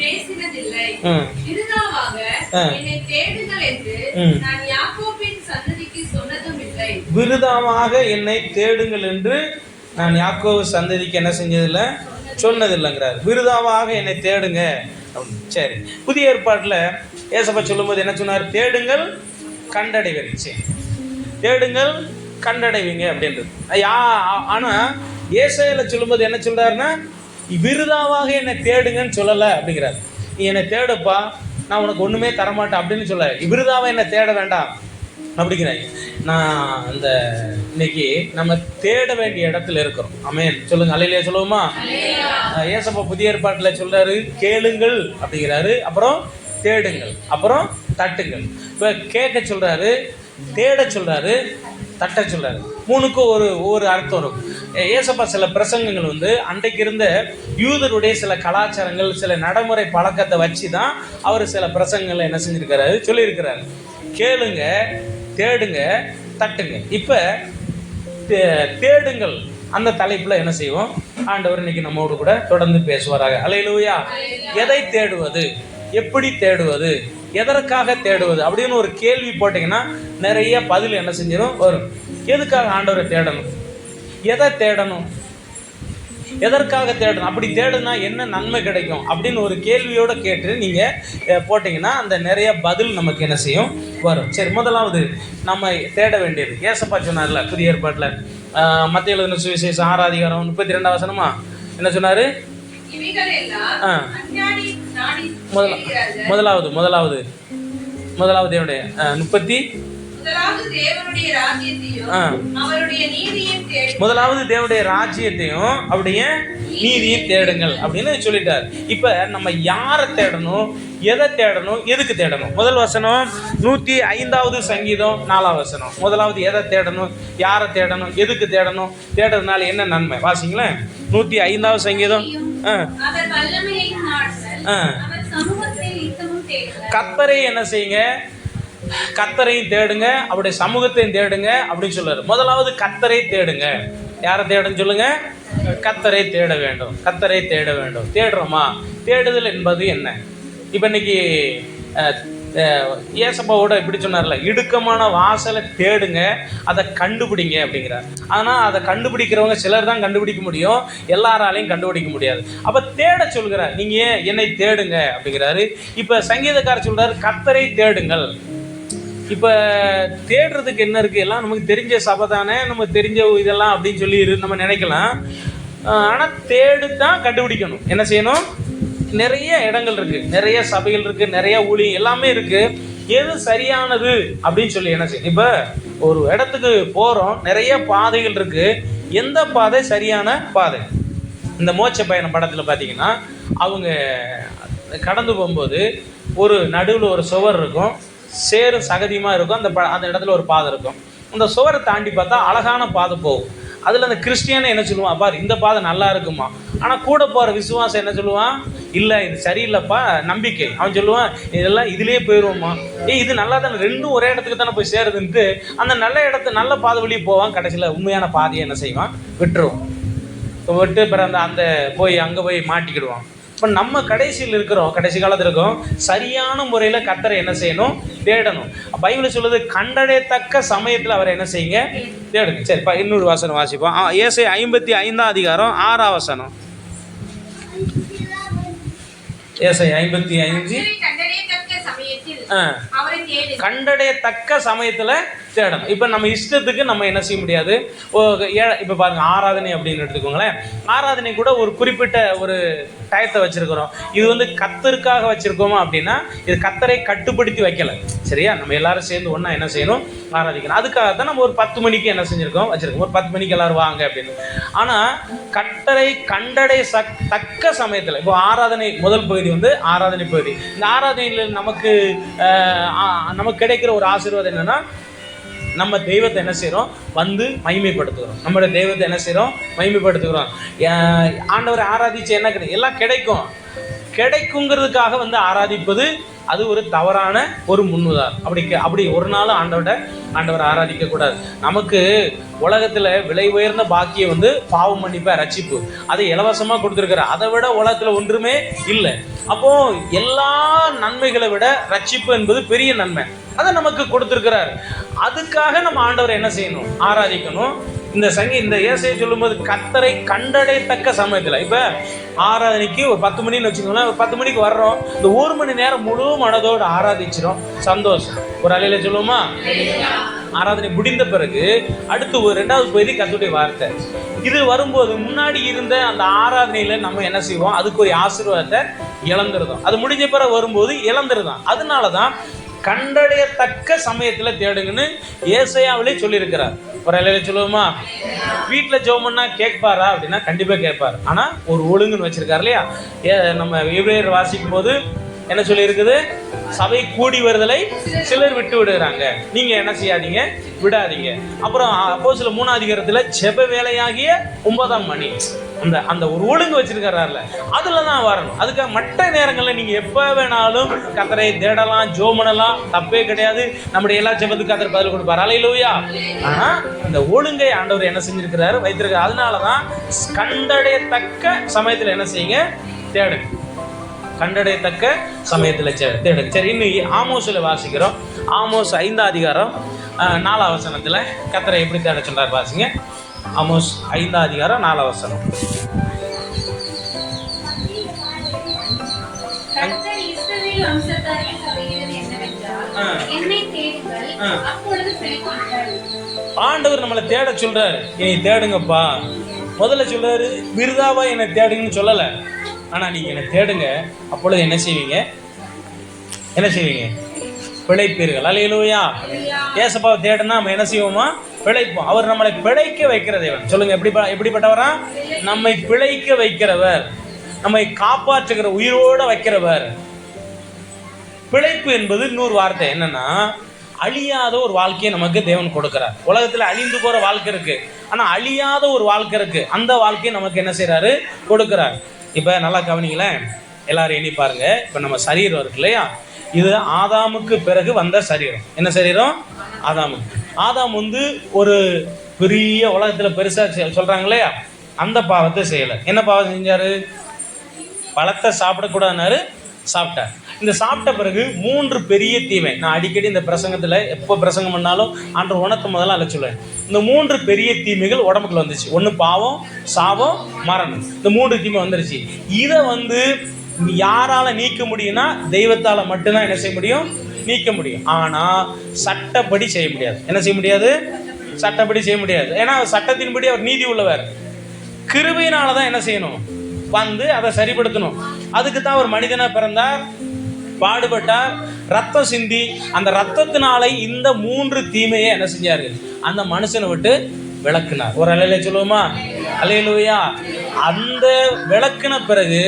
பேசினதில்லை. விருதாவாக என்னை தேடுங்கள் என்று நான் யாக்கோபின் சந்ததிக்கு சொன்னதும் இல்லை. விருதாவாக என்னை தேடுங்கள் என்று நான் யாக்கோபு சந்ததிக்கு என்ன செஞ்சதில்லை, சொன்னதில்லைங்கிறார். விருதாவாக என்னை தேடுங்க. சரி, புதிய ஏற்பாட்டில் ஏசப்பா சொல்லும்போது என்ன சொன்னார்? தேடுங்கள் கண்டடைவீங்க, தேடுங்கள் கண்டடைவீங்க அப்படின்றது. ஆனால் ஏசாயால சொல்லும்போது என்ன சொல்றாருன்னா, விருதாவாக என்னை தேடுங்கன்னு சொல்லலை அப்படிங்கிறார். நீ என்னை தேடுப்பா, நான் உனக்கு ஒன்றுமே தரமாட்டேன் அப்படின்னு சொல்ல, விருதாவாக என்னை தேட வேண்டாம் அப்படிங்கிறாங்க. நான் இந்த இன்னைக்கு நம்ம தேட வேண்டிய இடத்துல இருக்கிறோம். ஆமென் சொல்லுங்க, அல்லேலூயா சொல்லுவோமா? ஏசப்பா புதிய ஏற்பாட்டில் சொல்றாரு, கேளுங்கள் அப்படிங்கிறாரு, அப்புறம் தேடுங்கள், அப்புறம் தட்டுங்கள். இப்போ கேட்க சொல்றாரு, தேட சொல்றாரு, தட்ட சொல்றாரு. மூணுக்கும் ஒவ்வொரு அர்த்தம் இருக்கும். ஏசப்பா சில பிரசங்கங்கள் அன்றைக்கு இருந்த யூதருடைய சில கலாச்சாரங்கள், சில நடைமுறை பழக்கத்தை வச்சு தான் அவர் சில பிரசங்கங்களை என்ன செஞ்சிருக்கிறாரு, சொல்லியிருக்கிறாரு. கேளுங்க, தேடுங்க, தட்டுங்க. இப்போ தேடுங்கள் அந்த தலைப்புல என்ன செய்வோம், ஆண்டவர் இன்னைக்கு நம்மோடு கூட தொடர்ந்து பேசுவாராக. அல்லேலூயா. எதை தேடுவது, எப்படி தேடுவது, எதற்காக தேடுவது அப்படின்னு ஒரு கேள்வி போட்டிங்கன்னா நிறைய பதில் என்ன செஞ்சிடும் வரும். எதுக்காக ஆண்டவரை தேடணும், எதை தேடணும், எதற்காக தேடணும், அப்படி தேடுனா என்ன நன்மை கிடைக்கும் அப்படின்னு ஒரு கேள்வியோடு கேட்டு நீங்கள் போட்டிங்கன்னா அந்த நிறைய பதில் நமக்கு என்ன செய்யும் வரும். சரி, முதலாவது நம்ம தேட வேண்டியது ஏசப்பா சொன்னார்ல புதிய ஏற்பாட்டில், மத்திய எழுதின சுவிசேஷம் 6 அதிகாரம் 32 வசனமா என்ன சொன்னார்? முதலாவது தேவனுடைய 30 முதலாவது தேவனுடைய ராஜ்யத்தையும் அவருடைய நீதியை தேடுங்கள் அப்படின்னு சொல்லிட்டார். இப்ப நம்ம யாரை தேடணும், எதை தேடணும், எதுக்கு தேடணும்? முதல் வசனம் 105வது சங்கீதம் 4வது வசனம். முதலாவது எதை தேடணும், யாரை தேடணும், எதுக்கு தேடணும், தேடுறதுனால என்ன நன்மை? வாசிங்களேன். 105வது சங்கீதம். கர்த்தரை என்ன செய்யுங்க, கர்த்தரையும் தேடுங்க, அவருடைய சமூகத்தையும் தேடுங்க அப்படின்னு சொல்றாரு. முதலாவது கர்த்தரை தேடுங்க. யாரை தேடுன்னு சொல்லுங்க? கர்த்தரை தேட வேண்டும், கர்த்தரை தேட வேண்டும். தேடுறோமா? தேடுதல் என்பது என்ன? இப்போ இன்னைக்கு ஏசப்பாவோட இப்படி சொன்னார்ல, இடுக்கமான வாசலை தேடுங்க, அதை கண்டுபிடிங்க அப்படிங்கிறார். ஆனால் அதை கண்டுபிடிக்கிறவங்க சிலர் தான் கண்டுபிடிக்க முடியும், எல்லாராலையும் கண்டுபிடிக்க முடியாது. அப்போ தேட சொல்கிறார், நீங்கள் என்னை தேடுங்க அப்படிங்கிறாரு. இப்போ சங்கீதக்காரர் சொல்கிறார், கர்த்தரை தேடுங்கள். இப்போ தேடுறதுக்கு என்ன இருக்குது? எல்லாம் நமக்கு தெரிஞ்ச சபை தானே, நம்ம தெரிஞ்ச இதெல்லாம் அப்படின்னு சொல்லி நம்ம நினைக்கலாம். ஆனால் தேடு தான் கண்டுபிடிக்கணும். என்ன செய்யணும்? நிறைய இடங்கள் இருக்குது, நிறைய சபைகள் இருக்குது, நிறைய ஊழியம் எல்லாமே இருக்குது. எது சரியானது அப்படின்னு சொல்லி என்ன செய்யணும்? இப்போ ஒரு இடத்துக்கு போகிறோம், நிறைய பாதைகள் இருக்குது. எந்த பாதை சரியான பாதை? இந்த மோட்ச பயணம் படத்தில் பார்த்தீங்கன்னா அவங்க கடந்து போகும்போது ஒரு நடுவில் ஒரு சுவர் இருக்கும், சேரும் சகதியமாக இருக்கும். அந்த இடத்துல ஒரு பாதை இருக்கும். அந்த சுவரை தாண்டி பார்த்தா அழகான பாதை போகும். அதில் அந்த கிறிஸ்டியனை என்ன சொல்லுவான், பாரு இந்த பாதை நல்லா இருக்குமா. ஆனால் கூட போகிற விசுவாசம் என்ன சொல்லுவான், இல்லை இது சரியில்லைப்பா, நம்பிக்கை. அவன் சொல்லுவான், இதெல்லாம் இதுலேயே போயிடுவோம்மா, இது நல்லா தானே, ரெண்டும் ஒரே இடத்துக்கு தானே போய் சேருதுன்ட்டு அந்த நல்ல பாதை வழியே போவான். கடைசியில் உண்மையான பாதையை என்ன செய்வான், விட்டுருவான். விட்டு பிறந்த அந்த போய் அங்கே போய் மாட்டிக்கிடுவான். இப்போ நம்ம கடைசியில் இருக்கிறோம், கடைசி காலத்தில் இருக்கோம். சரியான முறையில் கர்த்தரை என்ன செய்யணும், தேடணும். பைபிள் சொல்லுது, கண்டடையத்தக்க சமயத்தில் அவரை என்ன செய்யுங்க, தேடுங்க. சரி, இன்னொரு வசனம் வாசிப்போம். ஏசாயா 55ஆம் அதிகாரம் 6ஆம் வசனம். ஏசாயா 55 கண்டடையத்தக்க சமயத்தில் தேடணும். இப்போ நம்ம இஷ்டத்துக்கு நம்ம என்ன செய்ய முடியாது. இப்போ பாருங்கள், ஆராதனை அப்படின்னு எடுத்துக்கோங்களேன். ஆராதனை கூட ஒரு குறிப்பிட்ட ஒரு டயத்தை வச்சுருக்கிறோம். இது கர்த்தருக்காக வச்சுருக்கோமா அப்படின்னா இது கர்த்தரை கட்டுப்படுத்தி வைக்கலை. சரியா? நம்ம எல்லாரும் சேர்ந்து ஒன்றா என்ன செய்யணும், ஆராதிக்கணும். அதுக்காக தான் நம்ம ஒரு 10 மணிக்கு என்ன செஞ்சுருக்கோம், வச்சுருக்கோம். ஒரு 10 மணிக்கு எல்லோரும் வாங்க அப்படின்னு. ஆனால் கர்த்தரை கண்டடைய தக்க சமயத்தில், இப்போ ஆராதனை முதல் பகுதி ஆராதனை பகுதி. இந்த ஆராதனையில் நமக்கு கிடைக்கிற ஒரு ஆசீர்வாதம் என்னென்னா, நம்ம தெய்வத்தை என்ன செய்கிறோம், மகிமைப்படுத்துகிறோம். நம்மளோட தெய்வத்தை என்ன செய்கிறோம், மகிமைப்படுத்துகிறோம். ஆண்டவரை ஆராதிச்சு என்ன கிடைக்கும், எல்லாம் கிடைக்கும். கிடைக்குங்கிறதுக்காக வந்து ஆராதிப்பது அது ஒரு தவறான ஒரு முன்னுதாரணம். அப்படி ஒரு நாள் ஆண்டவர் ஆராதிக்க கூடாது. நமக்கு உலகத்துல விலை உயர்ந்த பாக்கியம் வந்து பாவம் மன்னிப்ப ரட்சிப்பு, அதை இலவசமா கொடுத்துருக்கிற, அதை விட உலகத்துல ஒன்றுமே இல்லை. அப்போ எல்லா நன்மைகளை விட ரட்சிப்பு என்பது பெரிய நன்மை, அதை நமக்கு கொடுத்துருக்கிறார். அதுக்காக நம்ம ஆண்டவரை என்ன செய்யணும்? ஆராதிக்கணும். இந்த ஏசையை சொல்லும்போது கர்த்தரை கண்டடையத்தக்க சமயத்துல, இப்ப ஆராதனைக்கு ஒரு 10 மணின்னு வச்சுக்கோங்களேன், ஒரு 10 மணிக்கு வர்றோம், இந்த 1 மணி நேரம் முழு மனதோடு ஆராதிச்சிடும், சந்தோஷம். ஒரு அலையில சொல்லுவோமா? ஆராதனை முடிந்த பிறகு அடுத்து ஒரு 2வது பகுதி கர்த்தருடைய வார்த்தை. இது வரும்போது முன்னாடி இருந்த அந்த ஆராதனையில நம்ம என்ன செய்வோம்? அதுக்கு ஒரு ஆசீர்வாதத்தை இழந்துருதோம். அது முடிஞ்ச பிறகு வரும்போது இழந்துருதான். அதனாலதான் கண்டடையத்தக்க சமயத்துல தேடுங்கன்னு ஏசாயாவிலே சொல்லியிருக்கிறார். ஒரு அலையில சொல்லுவோமா? வீட்டுல ஜெபம் பண்ணா கேட்பாரா அப்படின்னா கண்டிப்பா கேட்பாரு. ஆனா ஒரு ஒழுங்குன்னு வச்சிருக்காரு இல்லையா? நம்ம எபிரேயர் வாசிக்கும் போது என்ன சொல்லி இருக்குது? சபை கூடி வருதலை சிலர் விட்டு விடுறாங்க, நீங்க என்ன செய்யாதீங்க, விடாதீங்க. அப்புறம் அப்போஸ்தலர் 3ஆம் அதிகாரத்துல ஜெப வேலையாகிய 9ஆம் மணி, அந்த ஒரு ஒழுங்கு வச்சிருக்கிறாருல, அதுலதான் வரணும். அதுக்காக மற்ற நேரங்கள்ல நீங்க எப்ப வேணாலும் கர்த்தரை தேடலாம், ஜெபம் பண்ணலாம், தப்பே கிடையாது. நம்முடைய எல்லா ஜெபத்துக்கு கர்த்தர் பதில் கொடுப்பார். அல்லேலூயா. ஆனா இந்த ஒழுங்கை ஆண்டவர் என்ன செஞ்சிருக்கிறாரு? வைத்திருக்கிறார். அதனாலதான் கண்டடையத்தக்க சமயத்துல என்ன செய்யுங்க? தேடுங்க. கண்டடையத்தக்க சமயத்துல தேடுங்க. சரி, இன்னும் ஆமோஸ்ல வாசிக்கிறோம். ஆமோஸ் 5ஆம் அதிகாரம் 4ஆம் வசனத்துல கர்த்தரை எப்படி தேட சொல்றாரு வாசிங்க. ஆமோஸ் 5ஆம் அதிகாரம் 4ஆம் வசனம். கர்த்தர் இஸ்ரவேல் வம்சத்தாரை சொல்கிறது என்னவென்றால், என்னை தேடுங்கள், அப்பொழுது பிழைப்பீர்கள். ஆண்டவர் நம்மளை தேட சொல்றாரு. என்னை தேடுங்கப்பா. முதல்ல சொல்றாரு விருதாவா என்னை தேடுங்கன்னு சொல்லல. ஆனா நீங்க என்னை தேடுங்க, அப்பொழுது என்ன செய்வீங்க? பிழைப்பீர்கள். அல்லேலூயா. ஏசப்பாவை தேடுனா நம்ம என்ன செய்வோமா? பிழைப்போம். அவர் நம்மளை பிழைக்க வைக்கிற தேவன். சொல்லுங்க, எப்படிப்பட்டவரா? நம்மை பிழைக்க வைக்கிறவர், நம்மை காப்பாற்றுகிற, உயிரோட வைக்கிறவர். பிழைப்பு என்பது இன்னொரு வார்த்தை என்னன்னா, அழியாத ஒரு வாழ்க்கையை நமக்கு தேவன் கொடுக்கிறார். உலகத்துல அழிந்து போற வாழ்க்கை இருக்கு, ஆனா அழியாத ஒரு வாழ்க்கை இருக்கு. அந்த வாழ்க்கையை நமக்கு என்ன செய்யறாரு? கொடுக்கிறார். இப்ப நல்லா கவனிங்களேன், எல்லாரும் எண்ணி பாருங்க. இப்ப நம்ம சரீரம் இருக்கு இல்லையா? இது ஆதாமுக்கு பிறகு வந்த சரீரம். என்ன சரீரம்? ஆதாம் வந்து ஒரு பெரிய உலகத்துல பெருசா சொல்றாங்க இல்லையா? அந்த பாவத்தை செய்யல. என்ன பாவம் செஞ்சாரு? பழத்தை சாப்பிடக்கூடாதுனாரு, சாப்பிட்டார். இந்த சாப்பிட்ட பிறகு 3 பெரிய தீமை. நான் அடிக்கடி இந்த பிரசங்கத்துல எப்போ பிரசங்கம் பண்ணாலும் ஆண்டவர் உனக்கு முதல்ல அல்ல சொல்லுவேன். இந்த 3 பெரிய தீமைகள் உடம்புக்குள்ள வந்துச்சு. ஒண்ணு பாவம், சாபம், மரணம். இந்த 3 தீமை வந்துருச்சு. இதை வந்து யாரால நீக்க முடியும்னா தெய்வத்தால மட்டும்தான் என்ன செய்ய முடியும்? நீக்க முடியும். ஆனா சட்டப்படி செய்ய முடியாது. என்ன செய்ய முடியாது? சட்டப்படி செய்ய முடியாது. ஏன்னா சட்டத்தின்படி அவர் நீதி உள்ளவர். கிருபையினாலதான் என்ன செய்யணும்? வந்து அதை சரிப்படுத்தணும். அதுக்கு தான் அவர் மனிதனா பிறந்தார், பாடுபட்டார், ரத்தம் சிந்தி, அந்த ரத்தத்தினால இந்த 3 தீமையை என்ன செஞ்சாரு? அந்த மனுஷனை விட்டு விளக்குனார். ஒரு அலையில சொல்லுவோமா? அல்லேலூயா. அந்த விளக்குன பிறகு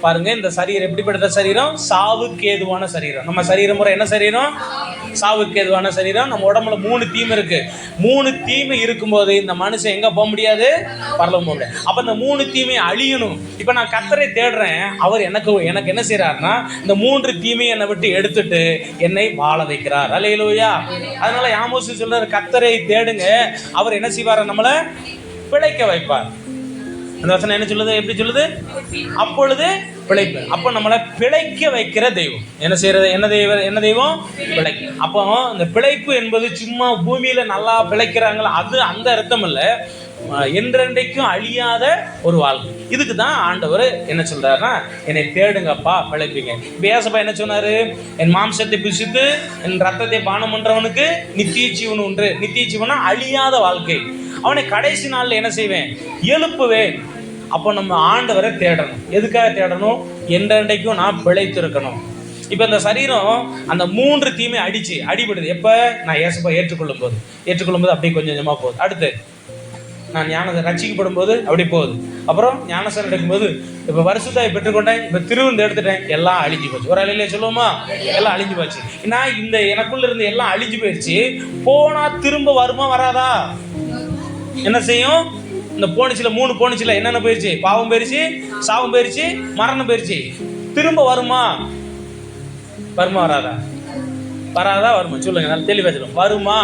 பாருங்க, இந்த சரீரம் எப்படிப்பட்ட சரீரம்? சாவுக்கு ஏதுவான சரீரம். நம்ம சரீரம் முறை என்ன சரீரம்? சாவுக்கு ஏதுவான சரீரம். நம்ம உடம்புல 3 தீமை இருக்கு. 3 தீமை இருக்கும்போது இந்த மனுஷன் எங்க போக முடியாது? பரலோகம் போக முடியாது. அப்ப இந்த 3 தீமை அழியணும். இப்ப நான் கர்த்தரை தேடுறேன், அவர் எனக்கு என்ன செய்யறாருன்னா, இந்த 3 தீமையை என்னை விட்டு எடுத்துட்டு என்னை வாழ வைக்கிறார். அல்லேலூயா. அதனால ஆமோஸ் சொல்றாரு, கர்த்தரை தேடுங்க, அவர் என்ன செய்வார்? நம்மளை பிழைக்க வைப்பார். அந்த வசனம் என்ன சொல்லுது? எப்படி சொல்லுது? அப்பொழுது பிழைப்பு. அப்போ நம்மளை பிழைக்க வைக்கிற தெய்வம். என்ன செய்யறது? என்ன தெய்வம்? பிழைக்கு. அப்போ இந்த பிழைப்பு என்பது சும்மா பூமியில நல்லா பிழைக்கிறாங்களா, அது அந்த அர்த்தம் இல்ல. என்றென்றைக்கும் அழியாத ஒரு வாழ்க்கை. இதுக்கு தான் ஆண்டவர் என்ன சொல்றாருன்னா, என்னை தேடுங்கப்பா, பிழைப்பீங்க. பேசப்பா என்ன சொன்னாரு? என் மாம்சத்தை புசித்து என் ரத்தத்தை பானம் பண்றவனுக்கு நித்திய ஜீவன் உண்டு. நித்திய ஜீவனா அழியாத வாழ்க்கை. அவனை கடைசி நாள்ல என்ன செய்வேன்? எழுப்புவேன். அப்போ நம்ம ஆண்டவரை தேடணும். எதுக்காக தேடணும்? என்றென்றைக்கும் நான் பிழைத்திருக்கணும். இப்போ இந்த சரீரம் அந்த 3 தீமை அடிபடுது. எப்போ? நான் ஏசப்பா ஏற்றுக்கொள்ளும் போது அப்படியே கொஞ்சம் கொஞ்சமாக போகுது. அடுத்து நான் ஞானத்தை ரட்சிக்கப்படும் போது அப்படி போகுது. அப்புறம் ஞானசனம் எடுக்கும்போது இப்போ வருஷத்தாய் பெற்றுக்கொண்டேன், இப்போ திருவிழந்து எடுத்துட்டேன், எல்லாம் அழிஞ்சு போச்சு. ஒரு அலையிலே சொல்லுவோமா? எல்லாம் அழிஞ்சு போச்சு. நான் இந்த எனக்குள்ள இருந்து எல்லாம் அழிஞ்சு போயிடுச்சு. போனா திரும்ப வருமா வராதா? என்ன செய்யும்? இந்த போனிச்சில 3 போனிச்சில என்னென்ன போயிடுச்சு? பாவம் போயிடுச்சு, சாபம் போயிடுச்சு, மரணம் போயிடுச்சு. திரும்ப வருமா? வருமா வராதா? வராதா வருமா? சொல்லுங்க, நல்லா தெளிவாக சொல்லுங்க. வருமா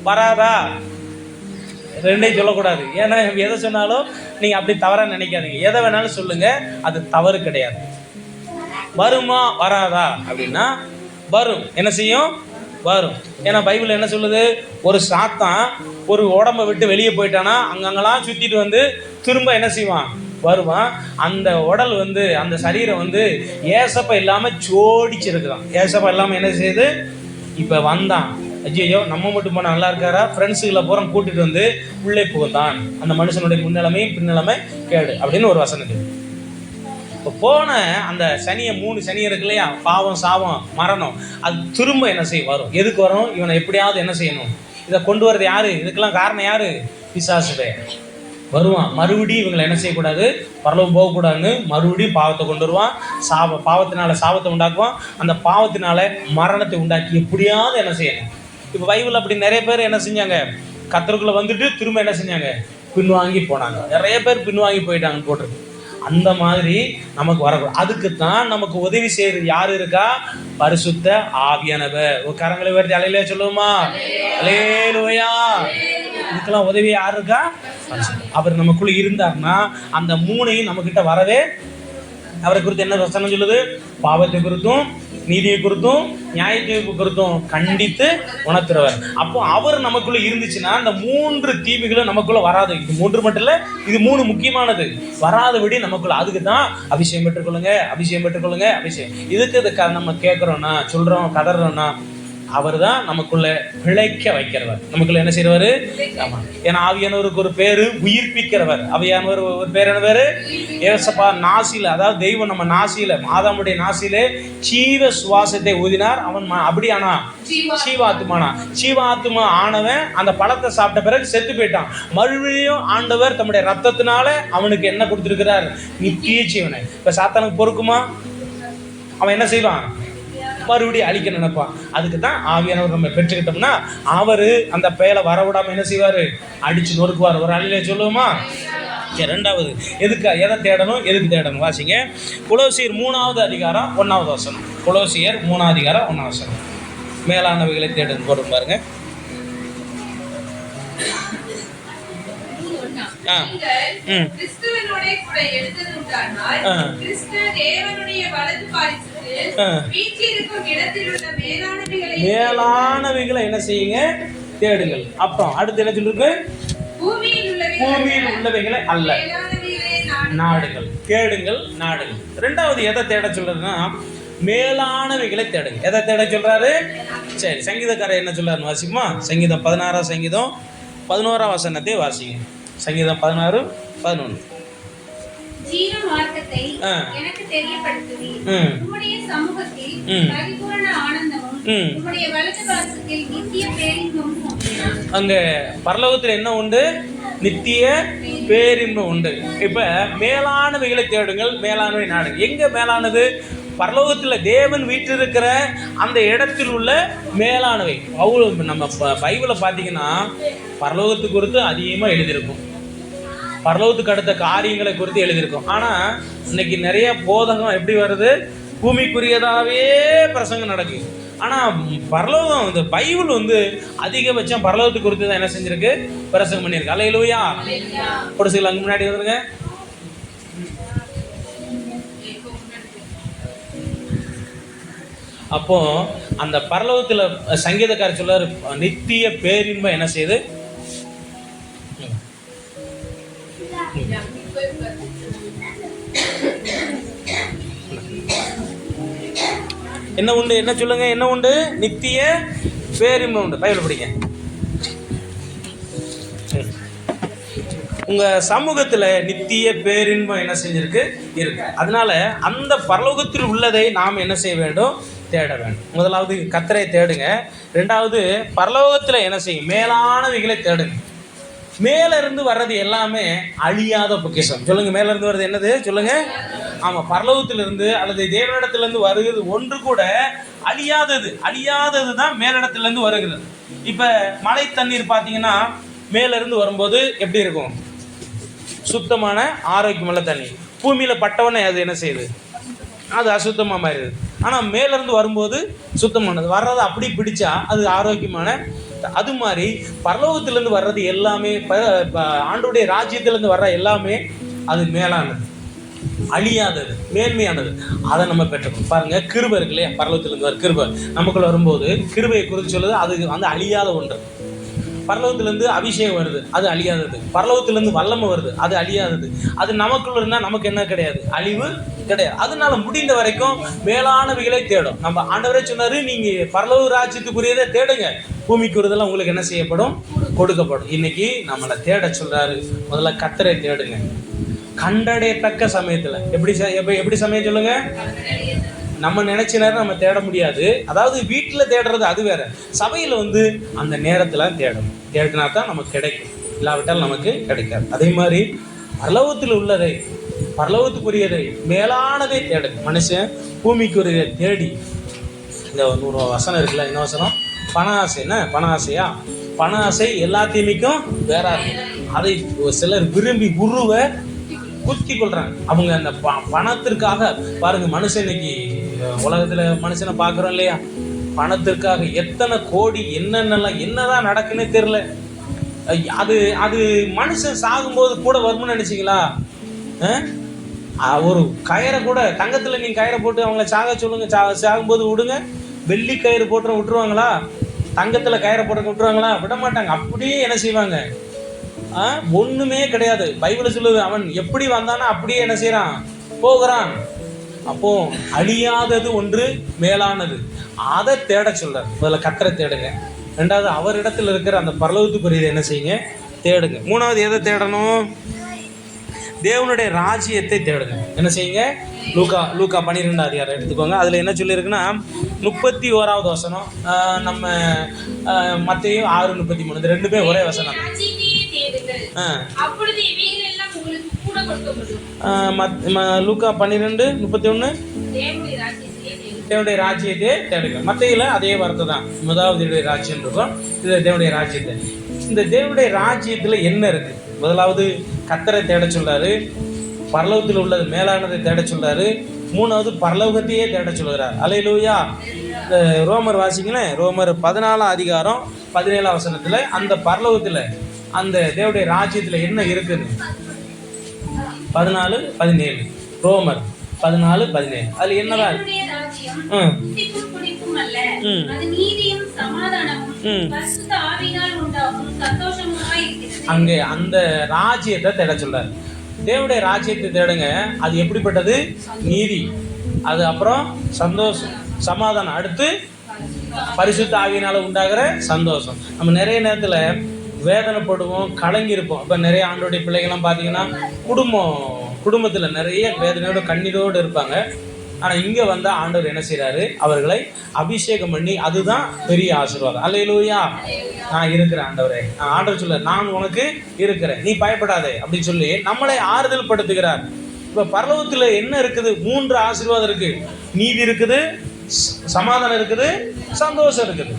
வராதா? ரெண்டையும் சொல்லக்கூடாது. ஏன்னா எதை சொன்னாலும் நீங்கள் அப்படி தவறாக நினைக்காதீங்க. எதை வேணாலும் சொல்லுங்க, அது தவறு கிடையாது. வருமா வராதா அப்படின்னா வரும். என்ன செய்யும்? வரும். ஏன்னா பைபிள் என்ன சொல்லுது? ஒரு சாத்தான் ஒரு உடம்பை விட்டு வெளியே போயிட்டானா அங்கங்கெல்லாம் சுற்றிட்டு வந்து திரும்ப என்ன செய்வான்? வருவான். அந்த உடல் வந்து, அந்த சரீரம் வந்து ஏசப்பா இல்லாமல் ஜோடிச்சிருக்குதான். ஏசப்பா இல்லாமல் என்ன செய்யுது? இப்போ வந்தான், ஐயோ நம்ம மட்டும் போனால் நல்லா இருக்காரா, ஃப்ரெண்ட்ஸுகளை பூரா கூட்டிட்டு வந்து உள்ளே புகுந்தான். அந்த மனுஷனுடைய முன்னிலைமையும் பின்னிலைமை கேடு அப்படின்னு ஒரு வசனம் இருக்கு. இப்போ போன அந்த சனியை, 3 சனி இருக்கு இல்லையா, பாவம், சாபம், மரணம், அது திரும்ப என்ன செய்ய வரும். எதுக்கு வரும்? இவனை எப்படியாவது என்ன செய்யணும், இதை கொண்டு வரது யாரு? இதுக்கெல்லாம் காரணம் யாரு? பிசாசுவே வருவான். மறுபடியும் இவங்களை என்ன செய்யக்கூடாது? பரலோகம் போகக்கூடாதுன்னு மறுபடியும் பாவத்தை கொண்டு வருவான். பாவத்தினால சாபத்தை உண்டாக்குவான். அந்த பாவத்தினால மரணத்தை உண்டாக்கி எப்படியாவது என்ன செய்யணும். இப்போ பைபிள் அப்படி நிறைய பேர் என்ன செஞ்சாங்க? கர்த்தருக்குள்ள வந்துட்டு திரும்ப என்ன செஞ்சாங்க? பின்வாங்கி போனாங்க. நிறைய பேர் பின்வாங்கி போயிட்டாங்கன்னு போட்டிருக்கு. அந்த மாதிரி நமக்கு வரக்கூடாது. அதுக்கு தான் நமக்கு உதவி செய்யறது யாரு இருக்கா? பரிசுத்த ஆவியானவர். ஒரு கரங்களை வருது அலையிலே சொல்லுவோமா? அல்லேலூயா. இதுக்கெல்லாம் உதவி யாரு இருக்கா? அவர் நமக்குள்ள இருந்தார்னா அந்த 3ஐயும் நம்ம கிட்ட வரவே. அவரை குறித்து என்ன வசனம் சொல்லுது? பாவத்தை குறித்தும், நீதியை குறித்தும், நியாயத்தை குறித்தும் கண்டித்து உணர்த்துறவர். அப்போ அவர் நமக்குள்ள இருந்துச்சுன்னா அந்த 3 தீமைகளும் நமக்குள்ள வராது. இது 3 மட்டும் இல்ல, இது 3 முக்கியமானது. வராதபடி நமக்குள்ள. அதுக்கு தான் அபிஷேகம் பெற்றுக்கொள்ளுங்க, அபிஷேகம் பெற்றுக்கொள்ளுங்க, அபிஷேகம். இதுக்கு நம்ம கேட்குறோம்னா, சொல்றோம், கதறோம்னா, அவர் தான் நமக்குள்ள பிழைக்க வைக்கிறவர். நமக்குள்ள என்ன செய்யறவர்? ஆமா. ஏன்னா ஆவியானவருக்கு ஒரு பேரு உயிர்ப்பிக்கிறவர். ஆவியானவர் ஒரு பேர் என்ன பேரு? ஏசப்பா நாசில, அதாவது தெய்வம் நம்ம நாசியில, ஆதாமுடைய நாசியிலே ஜீவ சுவாசத்தை ஊதினார். அவன் அப்படி ஆனா ஜீவாத்மானா. ஜீவாத்மா ஆனவன் அந்த பழத்தை சாப்பிட்ட பிறகு செத்து போயிட்டான். மறுபடியும் ஆண்டவர் தம்முடைய ரத்தத்தினால அவனுக்கு என்ன கொடுத்திருக்கிறார்? நித்திய ஜீவனை. இப்ப சாத்தானுக்கு பொறுக்குமா? அவன் என்ன செய்வான்? மறுபடியும் அழிக்க நினைப்பான். அதுக்கு தான் ஆவியானவர் நம்ம பெற்றுக்கிட்டோம்னா அவரு அந்த பேலை வரவிடாம என்ன செய்வாரு? அடிச்சு நொறுக்குவார். ஒரு அழிலே சொல்லுவோமா? ரெண்டாவது எதை தேடணும், எதுக்கு தேடணும்? வாசிங்க கொலோசியர் 3வது அதிகாரம் 1வது வசனம். கொலோசியர் 3வது அதிகாரம் 1வது வசனம். மேலானவைகளை தேடுன்னு போட்டு பாருங்க. மேலானவைகளை என்ன செய்யுங்க? தேடுங்கள். அப்புறம் அடுத்து என்ன சொல்லிருக்கு? பூமியில் உள்ளவைகளை அல்ல, நாடுகள். தேடுங்கள், நாடுகள். ரெண்டாவது எதை தேட சொல்றதுன்னா மேலானவைகளை தேடுங்க. எதை தேட சொல்றாரு? சரி, சங்கீதக்காரர் என்ன சொல்றாருன்னு வாசிக்குமா? சங்கீதம் 16 சங்கீதம் 11 வசனத்தை வாசிங்க. சங்கீதம் 16:11. ஜீவ மார்க்கத்தை எனக்கு தெரியப்படுத்துவீர். உம்முடைய சமூகத்தில் பரிபூரண ஆனந்தமும் உம்முடைய வலது பாரசத்தில் நித்திய பேரின்பமும். அங்க பரலோகத்தில் என்ன உண்டு? நித்திய பேரின்பம் உண்டு. இப்ப மேலானவைகளை தேடுங்கள், மேலானவை நாடுங்கள். எங்க மேலானது? பரலோகத்தில் தேவன் வீற்றிருக்கிற அந்த இடத்தில் உள்ள மேலானவை. அவ்வளோ நம்ம பைபிளை பார்த்தீங்கன்னா பரலோகத்து குறித்து அதிகமாக எழுதியிருக்கும், பரலோகத்துக்கு அடுத்த காரியங்களை குறித்து எழுதியிருக்கும். ஆனால் இன்னைக்கு நிறைய போதகம் எப்படி வருது? பூமிக்குரியதாகவே பிரசங்கம் நடக்குது. ஆனால் பரலோகம், இந்த பைபிள் வந்து அதிகபட்சம் பரலோகத்துக்கு குறித்து தான் என்ன செஞ்சிருக்கு? பிரசங்கம் பண்ணியிருக்கு. அல்லேலூயா. ஒரு சில அங்கே முன்னாடி வந்துருங்க. அப்போ அந்த பரலோகத்தில் சங்கீதக்காரர் சொல்றாரு, நித்திய பேரின்பம் என்ன செய்யுது? என்ன உண்டு? என்ன சொல்லுங்க? என்ன உண்டு? நித்திய பேரின்பம் உண்டு. பைபிள் படிங்க. உங்க சமூகத்துல நித்திய பேரின்பம் என்ன செஞ்சிருக்கு? இருக்கு. அதனால அந்த பரலோகத்தில் உள்ளதை நாம் என்ன செய்ய வேண்டும்? தேட வேண்டும். முதலாவது கர்த்தரை தேடுங்க. ரெண்டாவது பரலோகத்துல என்ன செய்யும்? மேலானவைகளை தேடுங்க. மேல இருந்து வர்றது எல்லாமே அழியாத பொக்கிஷம். சொல்லுங்க, மேல இருந்து வர்றது என்னது? சொல்லுங்க. ஆமா, பரலோகத்திலிருந்து அல்லது தேவனிடத்திலிருந்து வருகிறது ஒன்று கூட அழியாதது. அழியாதது தான் மேலிடத்திலிருந்து வருகிறது. இப்ப மழை தண்ணீர் பார்த்தீங்கன்னா மேல இருந்து வரும்போது எப்படி இருக்கும்? சுத்தமான ஆரோக்கியமுள்ள தண்ணீர். பூமியில பட்டவனே அது என்ன செய்யுது? அது அசுத்தமாக மாறிடுது. ஆனால் மேலேருந்து வரும்போது சுத்தமானது, வர்றது அப்படி பிடிச்சா அது ஆரோக்கியமான. அது மாதிரி பரலோகத்திலேருந்து வர்றது எல்லாமே, ஆண்டவருடைய ராஜ்யத்திலேருந்து வர்ற எல்லாமே அது மேலானது, அழியாதது, மேன்மையானது. அதை நம்ம பெற்றுக்கணும். பாருங்க, கிருபை இருக்கு இல்லையா, பரலோகத்திலேருந்து வர கிருபை நமக்குள்ள வரும்போது கிருபையை குறித்து சொல்லுது. அது வந்து அழியாத ஒன்று. பரலோகத்திலேருந்து அபிஷேகம் வருது, அது அழியாதது. பரலோகத்திலேருந்து வல்லமை வருது, அது அழியாதது. அது நமக்குள்ள இருந்தால் நமக்கு என்ன கிடையாது, அழிவு கிடையாது. அதனால முடிந்த வரைக்கும் மேலானவைகளை தேடும். நம்ம ஆண்டவரே சொன்னாரு, நீங்க பரலோக ராஜ்யத்துக்குரியதை தேடுங்க, பூமிக்குரியதெல்லாம் உங்களுக்கு என்ன செய்யப்படும், கொடுக்கப்படும். இன்னைக்கு நம்மளை தேட சொல்றாரு. முதல்ல கர்த்தரை தேடுங்க, கண்டடையத்தக்க சமயத்துல. எப்படி சமயம் சொல்லுங்க? நம்ம நினைச்ச நேரம் நம்ம தேட முடியாது. அதாவது வீட்டில் தேடுறது அது வேற, சபையில் வந்து அந்த நேரத்தில் தேடணும். தேடினா தான் நமக்கு கிடைக்கும், இல்லாவிட்டால் நமக்கு கிடைக்காது. அதே மாதிரி பரலோகத்தில் உள்ளதை, பரலோகத்துக்குரியதை, மேலானதை தேடுங்க. மனுஷன் பூமிக்குரியதை தேடி, இந்த 100 வசனம் இருக்குல்ல, என்ன வசனம்? பண ஆசை. என்ன பண ஆசையா? பண ஆசை எல்லாத்தையுமேக்கும் வேற. அதை சிலர் விரும்பி உருவ குத்தி கொள்றாங்க. அவங்க அந்த பணத்திற்காக பாருங்க, மனுஷன் இன்னைக்கு உலகத்துல மனுஷனை பார்க்குறோம் இல்லையா, பணத்திற்காக எத்தனை கோடி என்னதான் நடக்குன்னே தெரியல. அது அது மனுஷன் சாகும்போது கூட வரும்னு நினைச்சிங்களா? ஒரு கயிறை கூட, தங்கத்தில் நீங்கள் கயிறை போட்டு அவங்கள சாக சொல்லுங்க, சாகும்போது விடுங்க. வெள்ளி கயிறு போட்டு விட்டுருவாங்களா? தங்கத்தில் கயிறை போட்டு விட்டுருவாங்களா? விட மாட்டாங்க. அப்படியே என்ன செய்வாங்க? ஒண்ணுமே கிடையாது. பைபிள் சொல்லுது, அவன் எப்படி வந்தானோ அப்படியே என்ன செய்யறான், போகிறான். அப்போ அழியாதது ஒன்று மேலானது, அதை தேட சொல்றார். முதல்ல கர்த்தரை தேடுங்க. ரெண்டாவது அவரிடத்துல இருக்கிற அந்த பரலோகத்துக்குரியதை என்ன செய்யுங்க, தேடுங்க. மூணாவது எதை தேடணும்? தேவனுடைய ராஜ்யத்தை தேடுங்க. என்ன செய்யுங்க? லூக்கா 12 அதிகாரம் எடுத்துக்கோங்க. அதில் என்ன சொல்லியிருக்குன்னா 31வது வசனம், நம்ம மத்தேயு 6:33, இந்த ரெண்டுமே ஒரே வசனம். லூக்கா 12:31 தேவனுடைய ராஜ்யத்தை தேடுங்க. மத்தையில அதே வார்த்தை தான், முதலாவது ராஜ்யம் இருக்கும், இது தேவனுடைய ராஜ்யத்தை. இந்த தேவனுடைய ராஜ்யத்துல என்ன இருக்கு? முதலாவது கர்த்தரை தேட சொல்றாரு, பரலோகத்தில் உள்ளது மேலானதை தேட சொல்றாரு, மூணாவது பரலோகத்தையே தேட சொல்கிறார். அல்லேலூயா. ரோமர் வாசிங்களேன், ரோமர் 14 அதிகாரம் 17 வசனத்துல அந்த பரலோகத்துல அந்த தேவனுடைய ராஜ்யத்துல என்ன இருக்குது? 14-17, ரோமர் 14-17. அதுல என்னதான்? அங்கே அந்த ராஜ்யத்தை தேட சொல்றாரு. தேவனுடைய ராஜ்யத்தை தேடுங்க. அது எப்படிப்பட்டது? நீதி, அது அப்புறம் சந்தோஷம், சமாதானம், அடுத்து பரிசுத்த ஆவியினால உண்டாகிற சந்தோஷம். நம்ம நிறைய நேரத்துல வேதனைப்படுவோம், கலங்கியிருப்போம். இப்போ நிறைய ஆண்டோடைய பிள்ளைகள்லாம் பார்த்தீங்கன்னா குடும்பத்தில் நிறைய வேதனையோட கண்ணீரோடு இருப்பாங்க. ஆனால் இங்கே வந்தால் ஆண்டவர் என்ன செய்கிறாரு? அவர்களை அபிஷேகம் பண்ணி, அதுதான் பெரிய ஆசீர்வாதம். அல்லேலூயா. நான் இருக்கிறேன் ஆண்டவரே, ஆண்டவர் சொல்ல, நான் உனக்கு இருக்கிறேன், நீ பயப்படாதே அப்படின்னு சொல்லி நம்மளை ஆறுதல் படுத்துகிறார். இப்போ பரலோகத்தில் என்ன இருக்குது? 3 ஆசீர்வாதம் இருக்கு. நீதி இருக்குது, சமாதானம் இருக்குது, சந்தோஷம் இருக்குது.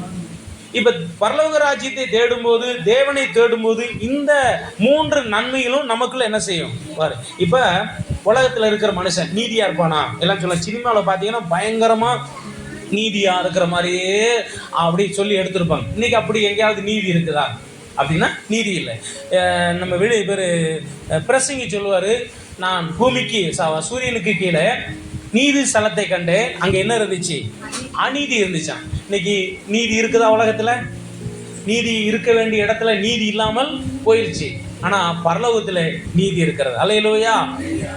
இப்ப பரலோக ராஜ்யத்தை தேடும்போது, தேவனை தேடும்போது இந்த 3 நன்மைகளும் நமக்குள்ள என்ன செய்யும்? இப்ப உலகத்துல இருக்கிற மனுஷன் நீதியா இருப்பானா? எல்லாம் சொல்ல, சினிமாவில் பார்த்தீங்கன்னா பயங்கரமா நீதியா இருக்கிற மாதிரியே அப்படி சொல்லி எடுத்திருப்பாங்க. இன்னைக்கு அப்படி எங்கேயாவது நீதி இருக்குதா அப்படின்னா நீதி இல்லை. நம்ம வெளியே பேர் பிரசங்கி சொல்லுவாரு, நான் பூமிக்கு சூரியனுக்கு கீழே நீதி ஸ்தலத்தை கண்டு அங்க என்ன இருந்துச்சு? அநீதி இருந்துச்சான். இன்னைக்கு நீதி இருக்குதா உலகத்துல? நீதி இருக்க வேண்டிய இடத்துல நீதி இல்லாமல் போயிருச்சு. ஆனா பரலோகத்துல நீதி இருக்கிறது. அல்லேலூயா.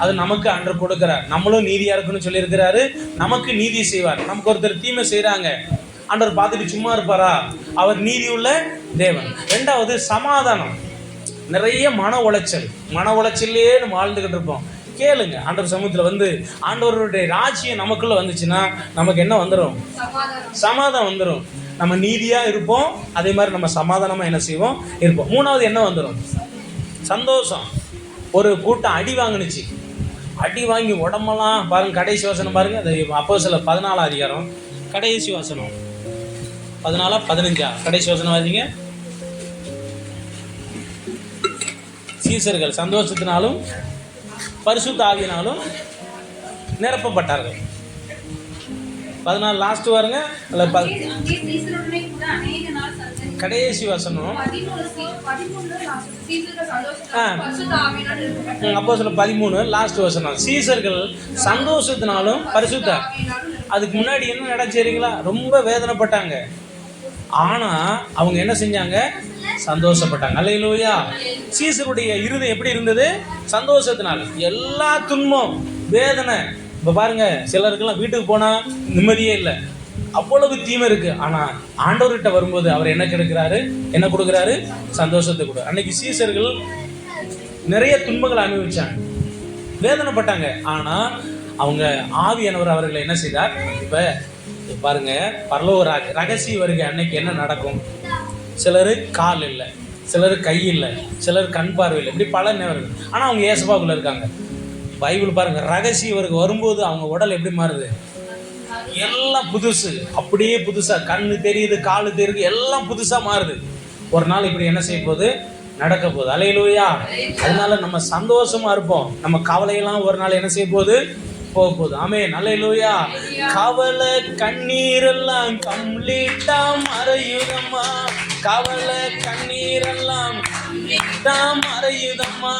அது நமக்கு அன்று கொடுக்கிறார். நம்மளும் நீதியா இருக்குன்னு சொல்லி இருக்கிறாரு, நமக்கு நீதி செய்வார். நமக்கு ஒருத்தர் தீமை செய்யறாங்க, ஆண்டவர் பார்த்துட்டு சும்மா இருப்பாரா? அவர் நீதி உள்ள தேவன். ரெண்டாவது சமாதானம். நிறைய மன உளைச்சல்லே நம்ம வாழ்ந்துகிட்டு இருப்போம். கேளுங்க, ஆண்டவர் சமூகத்தில் வந்து ஆண்டவருடைய ராஜ்யம் நமக்குள்ள வந்துச்சுன்னா நமக்கு என்ன வந்துடும்? சமாதானம் வந்துடும். நம்ம நீதியா இருப்போம், அதே மாதிரி நம்ம சமாதானமா என்ன செய்வோம்? இருப்போம். மூணாவது என்ன வந்துடும்? சந்தோஷம். ஒரு கூட்டம் அடி வாங்கினுச்சு, அடி வாங்கி உடம்பெல்லாம் பாருங்க. கடைசி வசனம் பாருங்க, அது அப்போஸ்தலர் 14 அதிகாரம் கடைசி வசனம் 14-15 கடைசி வசனம் வாசிங்க. சீசர்கள் சந்தோஷத்தினாலும் பரிசுத்த ஆவியினாலும் நிரப்பப்பட்டார்கள். 14 லாஸ்ட் பாருங்க. அங்கே சீசருடனே கூட அநேக நாள் சஞ்சரித்தார். கடைசி வசனம் 13 சீசர்கள் சந்தோஷத்தாலும் பரிசுத்த ஆவியினாலும் நிரப்பப்பட்டார்கள். அப்போஸ்தலர் 13 லாஸ்ட் வசனம். சீசர்கள் சந்தோஷத்தினாலும் பரிசுத்த. அதுக்கு முன்னாடி என்ன நடந்துச்சுங்களா? ரொம்ப வேதனைப்பட்டாங்க. ஆனா அவங்க என்ன செஞ்சாங்க? சந்தோஷப்பட்டாங்க. அல்லேலூயா. சீசருடைய இருதயம் எப்படி இருந்தது? சந்தோஷத்தினால. எல்லா துன்பம் வேதனை. இப்போ பாருங்க, சிலருக்கெல்லாம் வீட்டுக்கு போனா நிம்மதியே இல்லை, அவ்வளவு தீமை இருக்கு. ஆனா ஆண்டவர்கிட்ட வரும்போது அவர் என்ன கிடைக்கிறாரு? என்ன கொடுக்குறாரு? சந்தோஷத்தை கொடு. அன்னைக்கு சீசர்கள் நிறைய துன்பங்களை அனுபவிச்சாங்க, வேதனைப்பட்டாங்க. ஆனா அவங்க ஆவியானவர் அவர்களை என்ன செய்தார்? இப்ப பாருங்க, பரலோக ரகசிய வருகை அன்னைக்கு என்ன நடக்கும்? சிலருக்கு கால் இல்லை, சிலருக்கு கை இல்லை, சிலர் கண் பார்வை இல்லை, இப்படி பல நேரம். ஆனால் அவங்க இயேசுவுக்குள்ள இருக்காங்க. பைபிள் பாருங்க, ரகசிய வருகை வரும்போது அவங்க உடல் எப்படி மாறுது? எல்லாம் புதுசு, அப்படியே புதுசா. கண்ணு தெரியுது, காலு தெரியுது, எல்லாம் புதுசா மாறுது. ஒரு நாள் இப்படி என்ன செய்ய போகுது? நடக்க போகுது. அல்லேலூயா. அதனால நம்ம சந்தோஷமா இருப்போம். நம்ம கவலையெல்லாம் ஒரு நாள் என்ன செய்ய போகுது? போக போகுது. ஆமென். அல்லேலூயா. கவலை கண்ணீரெல்லாம் கம்ப்ளீட்டா மறையுதம்மா. கவலை கண்ணீரெல்லாம் மறையுதம்மா.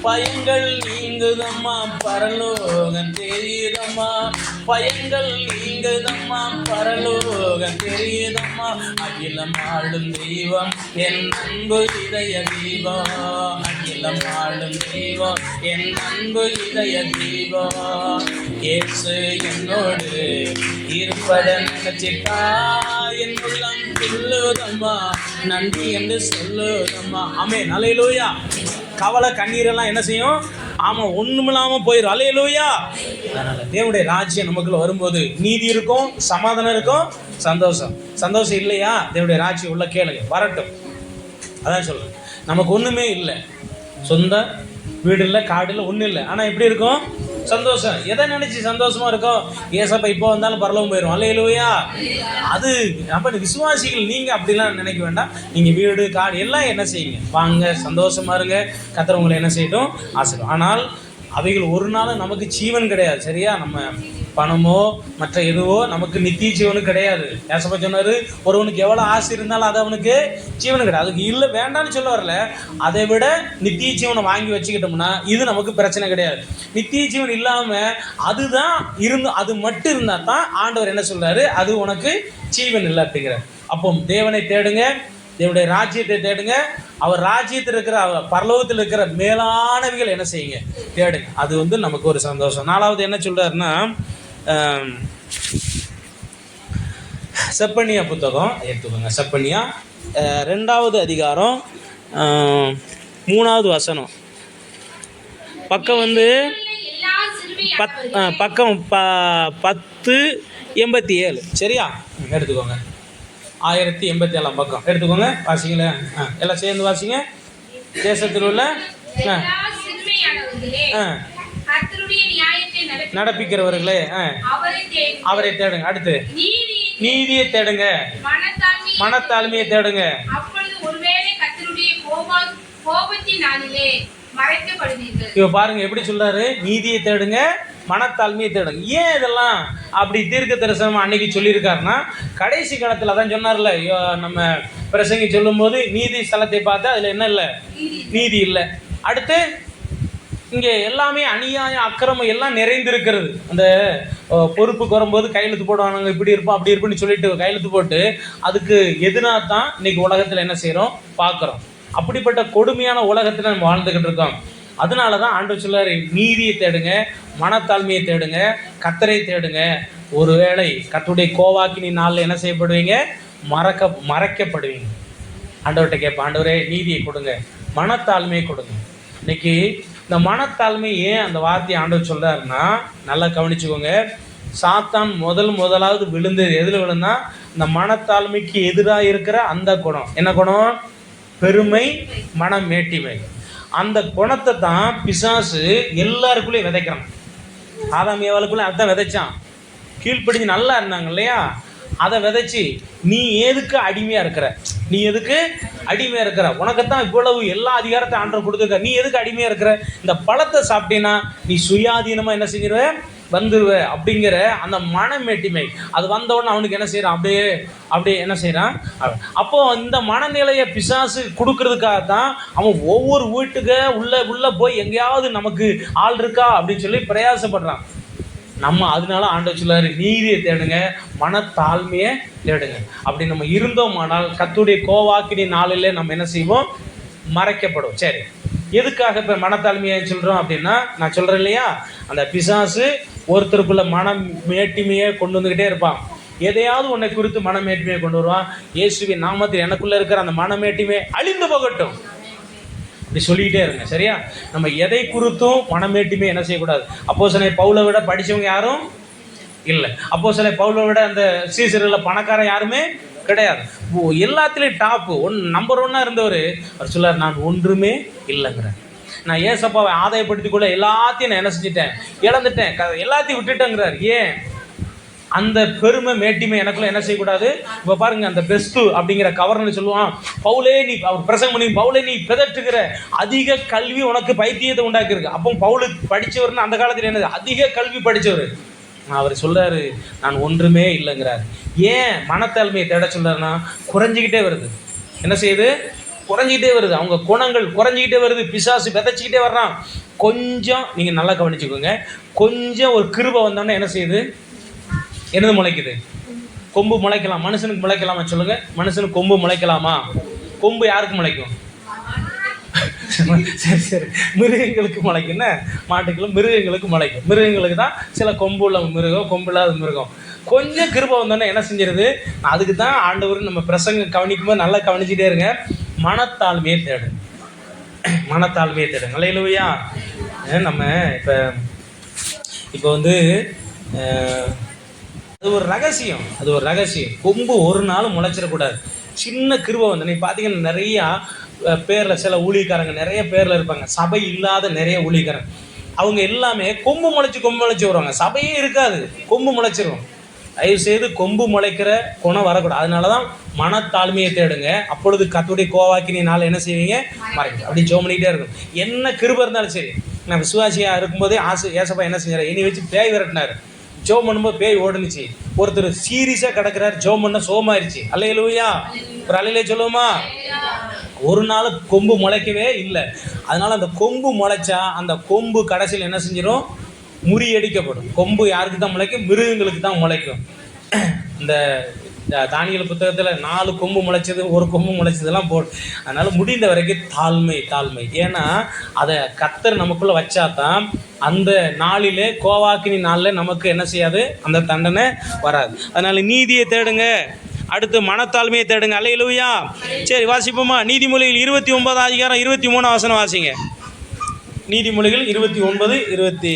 பயங்கள் நீங்குதம்மா, பரலோகம் தெரியுதம்மா. பயங்கள் நீங்குதம்மா, பரலோகம் தெரியுதம்மா. அகிலம் ஆளும் தெய்வம் என் அன்பு இதய தீபம். அகிலம் ஆளும் தெய்வம் என் அன்பு இதய தீபம். இயேசு என்னோடு இருப்பதை நினைச்சிட்டா என் உள்ளம் சொல்லுதம்மா, நன்றி என்று சொல்லுதம்மா. ஆமென். அல்லேலூயா. கவலை கண்ணீரெல்லாம் என்ன செய்யும்? ஆமா, ஒண்ணுமில்லாம போயிடும். அல்லேலூயா. அதனால தேவனுடைய ராஜ்யம் நமக்குள்ள வரும்போது நீதி இருக்கும், சமாதானம் இருக்கும், சந்தோஷம். சந்தோஷம் இல்லையா? தேவனுடைய ராஜ்யம் உள்ள கேளுங்க, வரட்டும். அதான் சொல்றேன். நமக்கு ஒண்ணுமே இல்லை, சொந்த வீடு இல்லை, காடு இல்லை, ஒன்றும் இல்லை. ஆனால் எப்படி இருக்கும்? சந்தோஷம். எதை நினைச்சு சந்தோஷமா இருக்கும்? ஏசப்பா இப்போ வந்தாலும் பரலோகம் போயிடும். அல்லேலூயா. அது அப்ப விசுவாசிகள் நீங்க அப்படிலாம் நினைக்க வேண்டாம். நீங்க வீடு காடு எல்லாம் என்ன செய்யுங்க, வாங்க, சந்தோஷமா இருங்க. கர்த்தர் உங்களை என்ன செய்யட்டும்? ஆசீர்வாதம். ஆனால் அவைகள் ஒரு நாளும் நமக்கு ஜீவன் கிடையாது. சரியா? நம்ம பணமோ மற்ற எதுவோ நமக்கு நித்திய ஜீவனும் கிடையாது. ஏசப்பா சொன்னாரு, ஒருவனுக்கு எவ்வளோ ஆசை இருந்தாலும் அது அவனுக்கு ஜீவனும் கிடையாது. அதுக்கு இல்லை வேண்டாம்னு சொல்ல வரல. அதை விட நித்திய ஜீவனை வாங்கி வச்சுக்கிட்டோம்னா இது நமக்கு பிரச்சனை கிடையாது. நித்திய ஜீவன் இல்லாமல் அதுதான் இருந்து, அது மட்டும் இருந்தால் தான் ஆண்டவர் என்ன சொல்றாரு? அது உனக்கு ஜீவன் இல்லை அப்படிங்கிறார். அப்போ தேவனை தேடுங்க, தேவனுடைய ராஜ்யத்தை தேடுங்க. அவர் ராஜ்யத்தில் இருக்கிற, அவர் பரலோகத்தில் இருக்கிற மேலானவைகள் என்ன செய்யுங்க? தேடுங்க. அது நமக்கு ஒரு சந்தோஷம். 4வது என்ன சொல்றாருன்னா, செப்பனியா புத்தகம் எடுத்துக்கோங்க. செப்பனியா 2வது அதிகாரம் 3வது வசனம். பக்கம் பக்கம் 1087. சரியா? எடுத்துக்கோங்க. 1087 பக்கம் எடுத்துக்கோங்க. வாசிங்களேன். எல்லாம் சேர்ந்து வாசிங்க. தேசத்தில் உள்ள நடப்பிக்கிறவர்களே அவரை தேடுங்க. அடுத்து நீதியை தேடுங்க, மனத்தாழ்மையை தேடுங்க. இவ பாருங்க எப்படி சொல்றாரு? நீதியை தேடுங்க, மனத்தாழ்மையை தேடுங்க. ஏன் இதெல்லாம் அப்படி தீர்க்க தரிசனம் அன்னைக்கு சொல்லியிருக்காருன்னா, கடைசி காலத்தில் அதான் சொன்னார்ல, நம்ம பிரசங்கி சொல்லும் போது நீதி ஸ்தலத்தை பார்த்தா அதுல என்ன இல்லை? நீதி இல்லை. அடுத்து இங்கே எல்லாமே அநியாயம் அக்கிரமம் எல்லாம் நிறைந்திருக்கிறது. அந்த பொறுப்புக்கு வரும்போது கையெழுத்து போடுவாங்க, இப்படி இருப்போம் அப்படி இருப்போம்னு சொல்லிட்டு கையெழுத்து போட்டு அதுக்கு எதிராக தான் இன்னைக்கு உலகத்தில் என்ன செய்கிறோம்? பார்க்குறோம். அப்படிப்பட்ட கொடுமையான உலகத்தில் நம்ம வாழ்ந்துக்கிட்டு இருக்கோம். அதனால தான் ஆண்டவர் சொல்றாரு, நீதியை தேடுங்க, மனத்தாழ்மையை தேடுங்க, கர்த்தரை தேடுங்க. ஒருவேளை கர்த்தருடைய கோவாக்கினி நாளில் என்ன செய்யப்படுவீங்க? மறைக்கப்படுவீங்க. ஆண்டவர்கிட்ட கேட்பேன், ஆண்டவரே நீதியை கொடுங்க, மனத்தாழ்மையை கொடுங்க. இன்னைக்கு இந்த மனத்தாழ்மை ஏன் அந்த வார்த்தையை ஆண்டவர் சொல்றாருன்னா, நல்லா கவனிச்சுக்கோங்க. சாத்தான் முதலாவது விழுந்தது எதில் விழுந்தா? இந்த மனத்தாழ்மைக்கு எதிராக இருக்கிற அந்த குணம். என்ன குணம்? பெருமை, மனம், மேட்டிமை. அந்த குணத்தை தான் பிசாசு எல்லாருக்குள்ளேயும் விதைக்கிறான். ஆதாம் ஏவாளுக்குள்ளே அதான் விதைச்சான். கீழ்ப்படிஞ்சு நல்லா இருந்தாங்க இல்லையா? அதை விதைச்சி நீ எதுக்கு அடிமையாக இருக்கிற? நீ எதுக்கு அடிமையாக இருக்கிற? உனக்குத்தான் இவ்வளவு எல்லா அதிகாரத்தை ஆண்டவர் கொடுத்துருக்க, நீ எதுக்கு அடிமையாக இருக்கிற? இந்த பழத்தை சாப்பிட்டீங்கன்னா நீ சுயாதீனமாக என்ன செஞ்சிருவ? வந்துருவ அப்படிங்கிற அந்த மனமேட்டிமை அது வந்தவொடனே அவனுக்கு என்ன செய்யறான், அப்படியே என்ன செய்யறான். அப்போ இந்த மனநிலையை பிசாசு கொடுக்கறதுக்காக தான் அவன் ஒவ்வொரு வீட்டுக்கு உள்ள போய் எங்கேயாவது நமக்கு ஆள் இருக்கா அப்படின்னு சொல்லி பிரயாசப்படுறான். நம்ம அதனால ஆண்டவர் சொல்லாரு, நீதியை தேடுங்க, மனத்தாழ்மையை தேடுங்க. அப்படி நம்ம இருந்தோமானால் கர்த்தருடைய கோவாக்கினி நாளிலே நம்ம என்ன செய்வோம், மறைக்கப்படும். சரி, எதுக்காக இப்போ மனத்தாழ்மையை சொல்கிறோம் அப்படின்னா, நான் சொல்கிறேன் இல்லையா, அந்த பிசாசு ஒருத்தருக்குள்ள மனமேட்டிமையை கொண்டு வந்துக்கிட்டே இருப்பான். எதையாவது உன்னை குறித்து மனமேட்டிமையை கொண்டு வருவான். இயேசுவின் நாமத்தில் எனக்குள்ளே இருக்கிற அந்த மனமேட்டிமையை அழிந்து போகட்டும் அப்படி சொல்லிக்கிட்டே இருங்க. சரியா? நம்ம எதை குறித்தும் மனமேட்டிமை என்ன செய்யக்கூடாது. அப்போஸ்தலன் பவுலை விட படித்தவங்க யாரும் இல்லை. அப்போஸ்தலன் பவுலை விட அந்த சீசர்களில் பணக்காரன் யாருமே கிடையாது. எல்லாத்துலேயும் டாப்பு நம்பர் 1 இருந்தவர் அவர் சொல்லார், நான் ஒன்றுமே இல்லைங்கிறார். நான் ஏசப்பாவை ஆதாயப்படுத்திக்குள்ள எல்லாத்தையும் நான் என்ன செஞ்சிட்டேன், இழந்துட்டேன், எல்லாத்தையும் விட்டுட்டேங்கிறார். ஏன்? அந்த பெருமை மேட்டிமை எனக்குள்ள என்ன செய்யக்கூடாது. இப்போ பாருங்க, அந்த பெஸ்ட்டு அப்படிங்கிற கவர்னு சொல்லுவான், பவுலே நீ அவர் பிரசங்கம் பண்ணி, பவுலே நீ பிதற்றுகிற அதிக கல்வி உனக்கு பைத்தியத்தை உண்டாக்கியிருக்கு. அப்போ பவுலு படித்தவர்னு அந்த காலத்தில் என்னது, அதிக கல்வி படித்தவர். அவர் சொல்கிறாரு, நான் ஒன்றுமே இல்லைங்கிறார். ஏன் மனத்தாழ்மையை தேட சொல்கிறாருன்னா, குறைஞ்சிக்கிட்டே வருது. என்ன செய்யுது? குறைஞ்சிக்கிட்டே வருது. அவங்க குணங்கள் குறைஞ்சிக்கிட்டே வருது. பிசாசு விதைச்சிக்கிட்டே வர்றான். கொஞ்சம் நீங்கள் நல்லா கவனிச்சுக்கோங்க, கொஞ்சம் ஒரு கிருபை வந்தோன்னே என்ன செய்யுது, என்னது முளைக்குது? கொம்பு முளைக்கலாம். மனுஷனுக்கு முளைக்கலாமா சொல்லுங்க? மனுஷனுக்கு கொம்பு முளைக்கலாமா? கொம்பு யாருக்கு முளைக்கும்? சரி, மிருகங்களுக்கு முளைக்குன்னு, மாட்டுக்களும் மிருகங்களுக்கு முளைக்கும். மிருகங்களுக்கு தான் சில கொம்பு உள்ள மிருகம், கொம்பு இல்லாத மிருகம். கொஞ்சம் கிருபை வந்தோன்னே என்ன செஞ்சிருது. அதுக்கு தான் ஆண்டவர் நம்ம பிரசங்க கவனிக்கும் போது நல்லா கவனிச்சுட்டே இருங்க, மனத்தாழ்மையை தேடு, மனத்தாழ்மையை தேடுங்க. அல்லேலூயா. நம்ம இப்போ வந்து அது ஒரு ரகசியம், அது ஒரு ரகசியம். கொம்பு ஒரு நாள் முளைச்சிடக்கூடாது. சின்ன கிருபை வந்து நீங்கள் பார்த்தீங்கன்னா நிறையா பேரில் சில ஊழியக்காரங்க நிறைய பேரில் இருப்பாங்க, சபை இல்லாத நிறைய ஊழியக்காரங்க. அவங்க எல்லாமே கொம்பு முளைச்சி வருவாங்க. சபையே இருக்காது, கொம்பு முளைச்சிருவோம். தயவுசெய்து கொம்பு முளைக்கிற குணம் வரக்கூடாது. அதனால தான் மனத்தாழ்மையை தேடுங்க, அப்பொழுது கர்த்தருடைய கோவாக்கினி நாள் என்ன செய்வீங்க, மறைங்க. அப்படி ஜெபம் பண்ணிக்கிட்டே இருக்கும். என்ன கிருபை இருந்தாலும் சரி. நான் விசுவாசியாக இருக்கும்போதே ஏசப்பா என்ன செஞ்சார், என்னை வச்சு பேய் விரட்டினார். ஜோம் பண்ணும்போது பேய் ஓடுனுச்சு. ஒருத்தர் சீரியஸாக கிடக்கிறார், ஜோம் பண்ண சோமாயிருச்சு. அல்லேலூயா. ஒரு அலையிலே சொல்லுவோமா? ஒரு நாள் கொம்பு முளைக்கவே இல்லை. அதனால் அந்த கொம்பு முளைச்சா அந்த கொம்பு கடைசியில் என்ன செஞ்சிடும், முறியடிக்கப்படும். கொம்பு யாருக்கு தான் முளைக்கும்? மிருகங்களுக்கு தான் முளைக்கும். இந்த தானியேல் புத்தகத்தில் 4 கொம்பு முளைச்சது, 1 கொம்பு முளைச்சதெல்லாம் போடும். அதனால் முடிந்த வரைக்கும் தாழ்மை. ஏன்னா அதை கர்த்தர் நமக்குள்ளே வச்சா தான் அந்த நாளிலே கோவாக்கினி நாளில் நமக்கு என்ன செய்யாது, அந்த தண்டனை வராது. அதனால் நீதியை தேடுங்க, அடுத்து மனத்தாழ்மையை தேடுங்க. அல்லேலூயா. சரி, வாசிப்போமா? நீதிமொழிகள் 29 அதிகாரம் 23 வசனம் வாசிங்க. நீதிமொழிகள் 29, 23.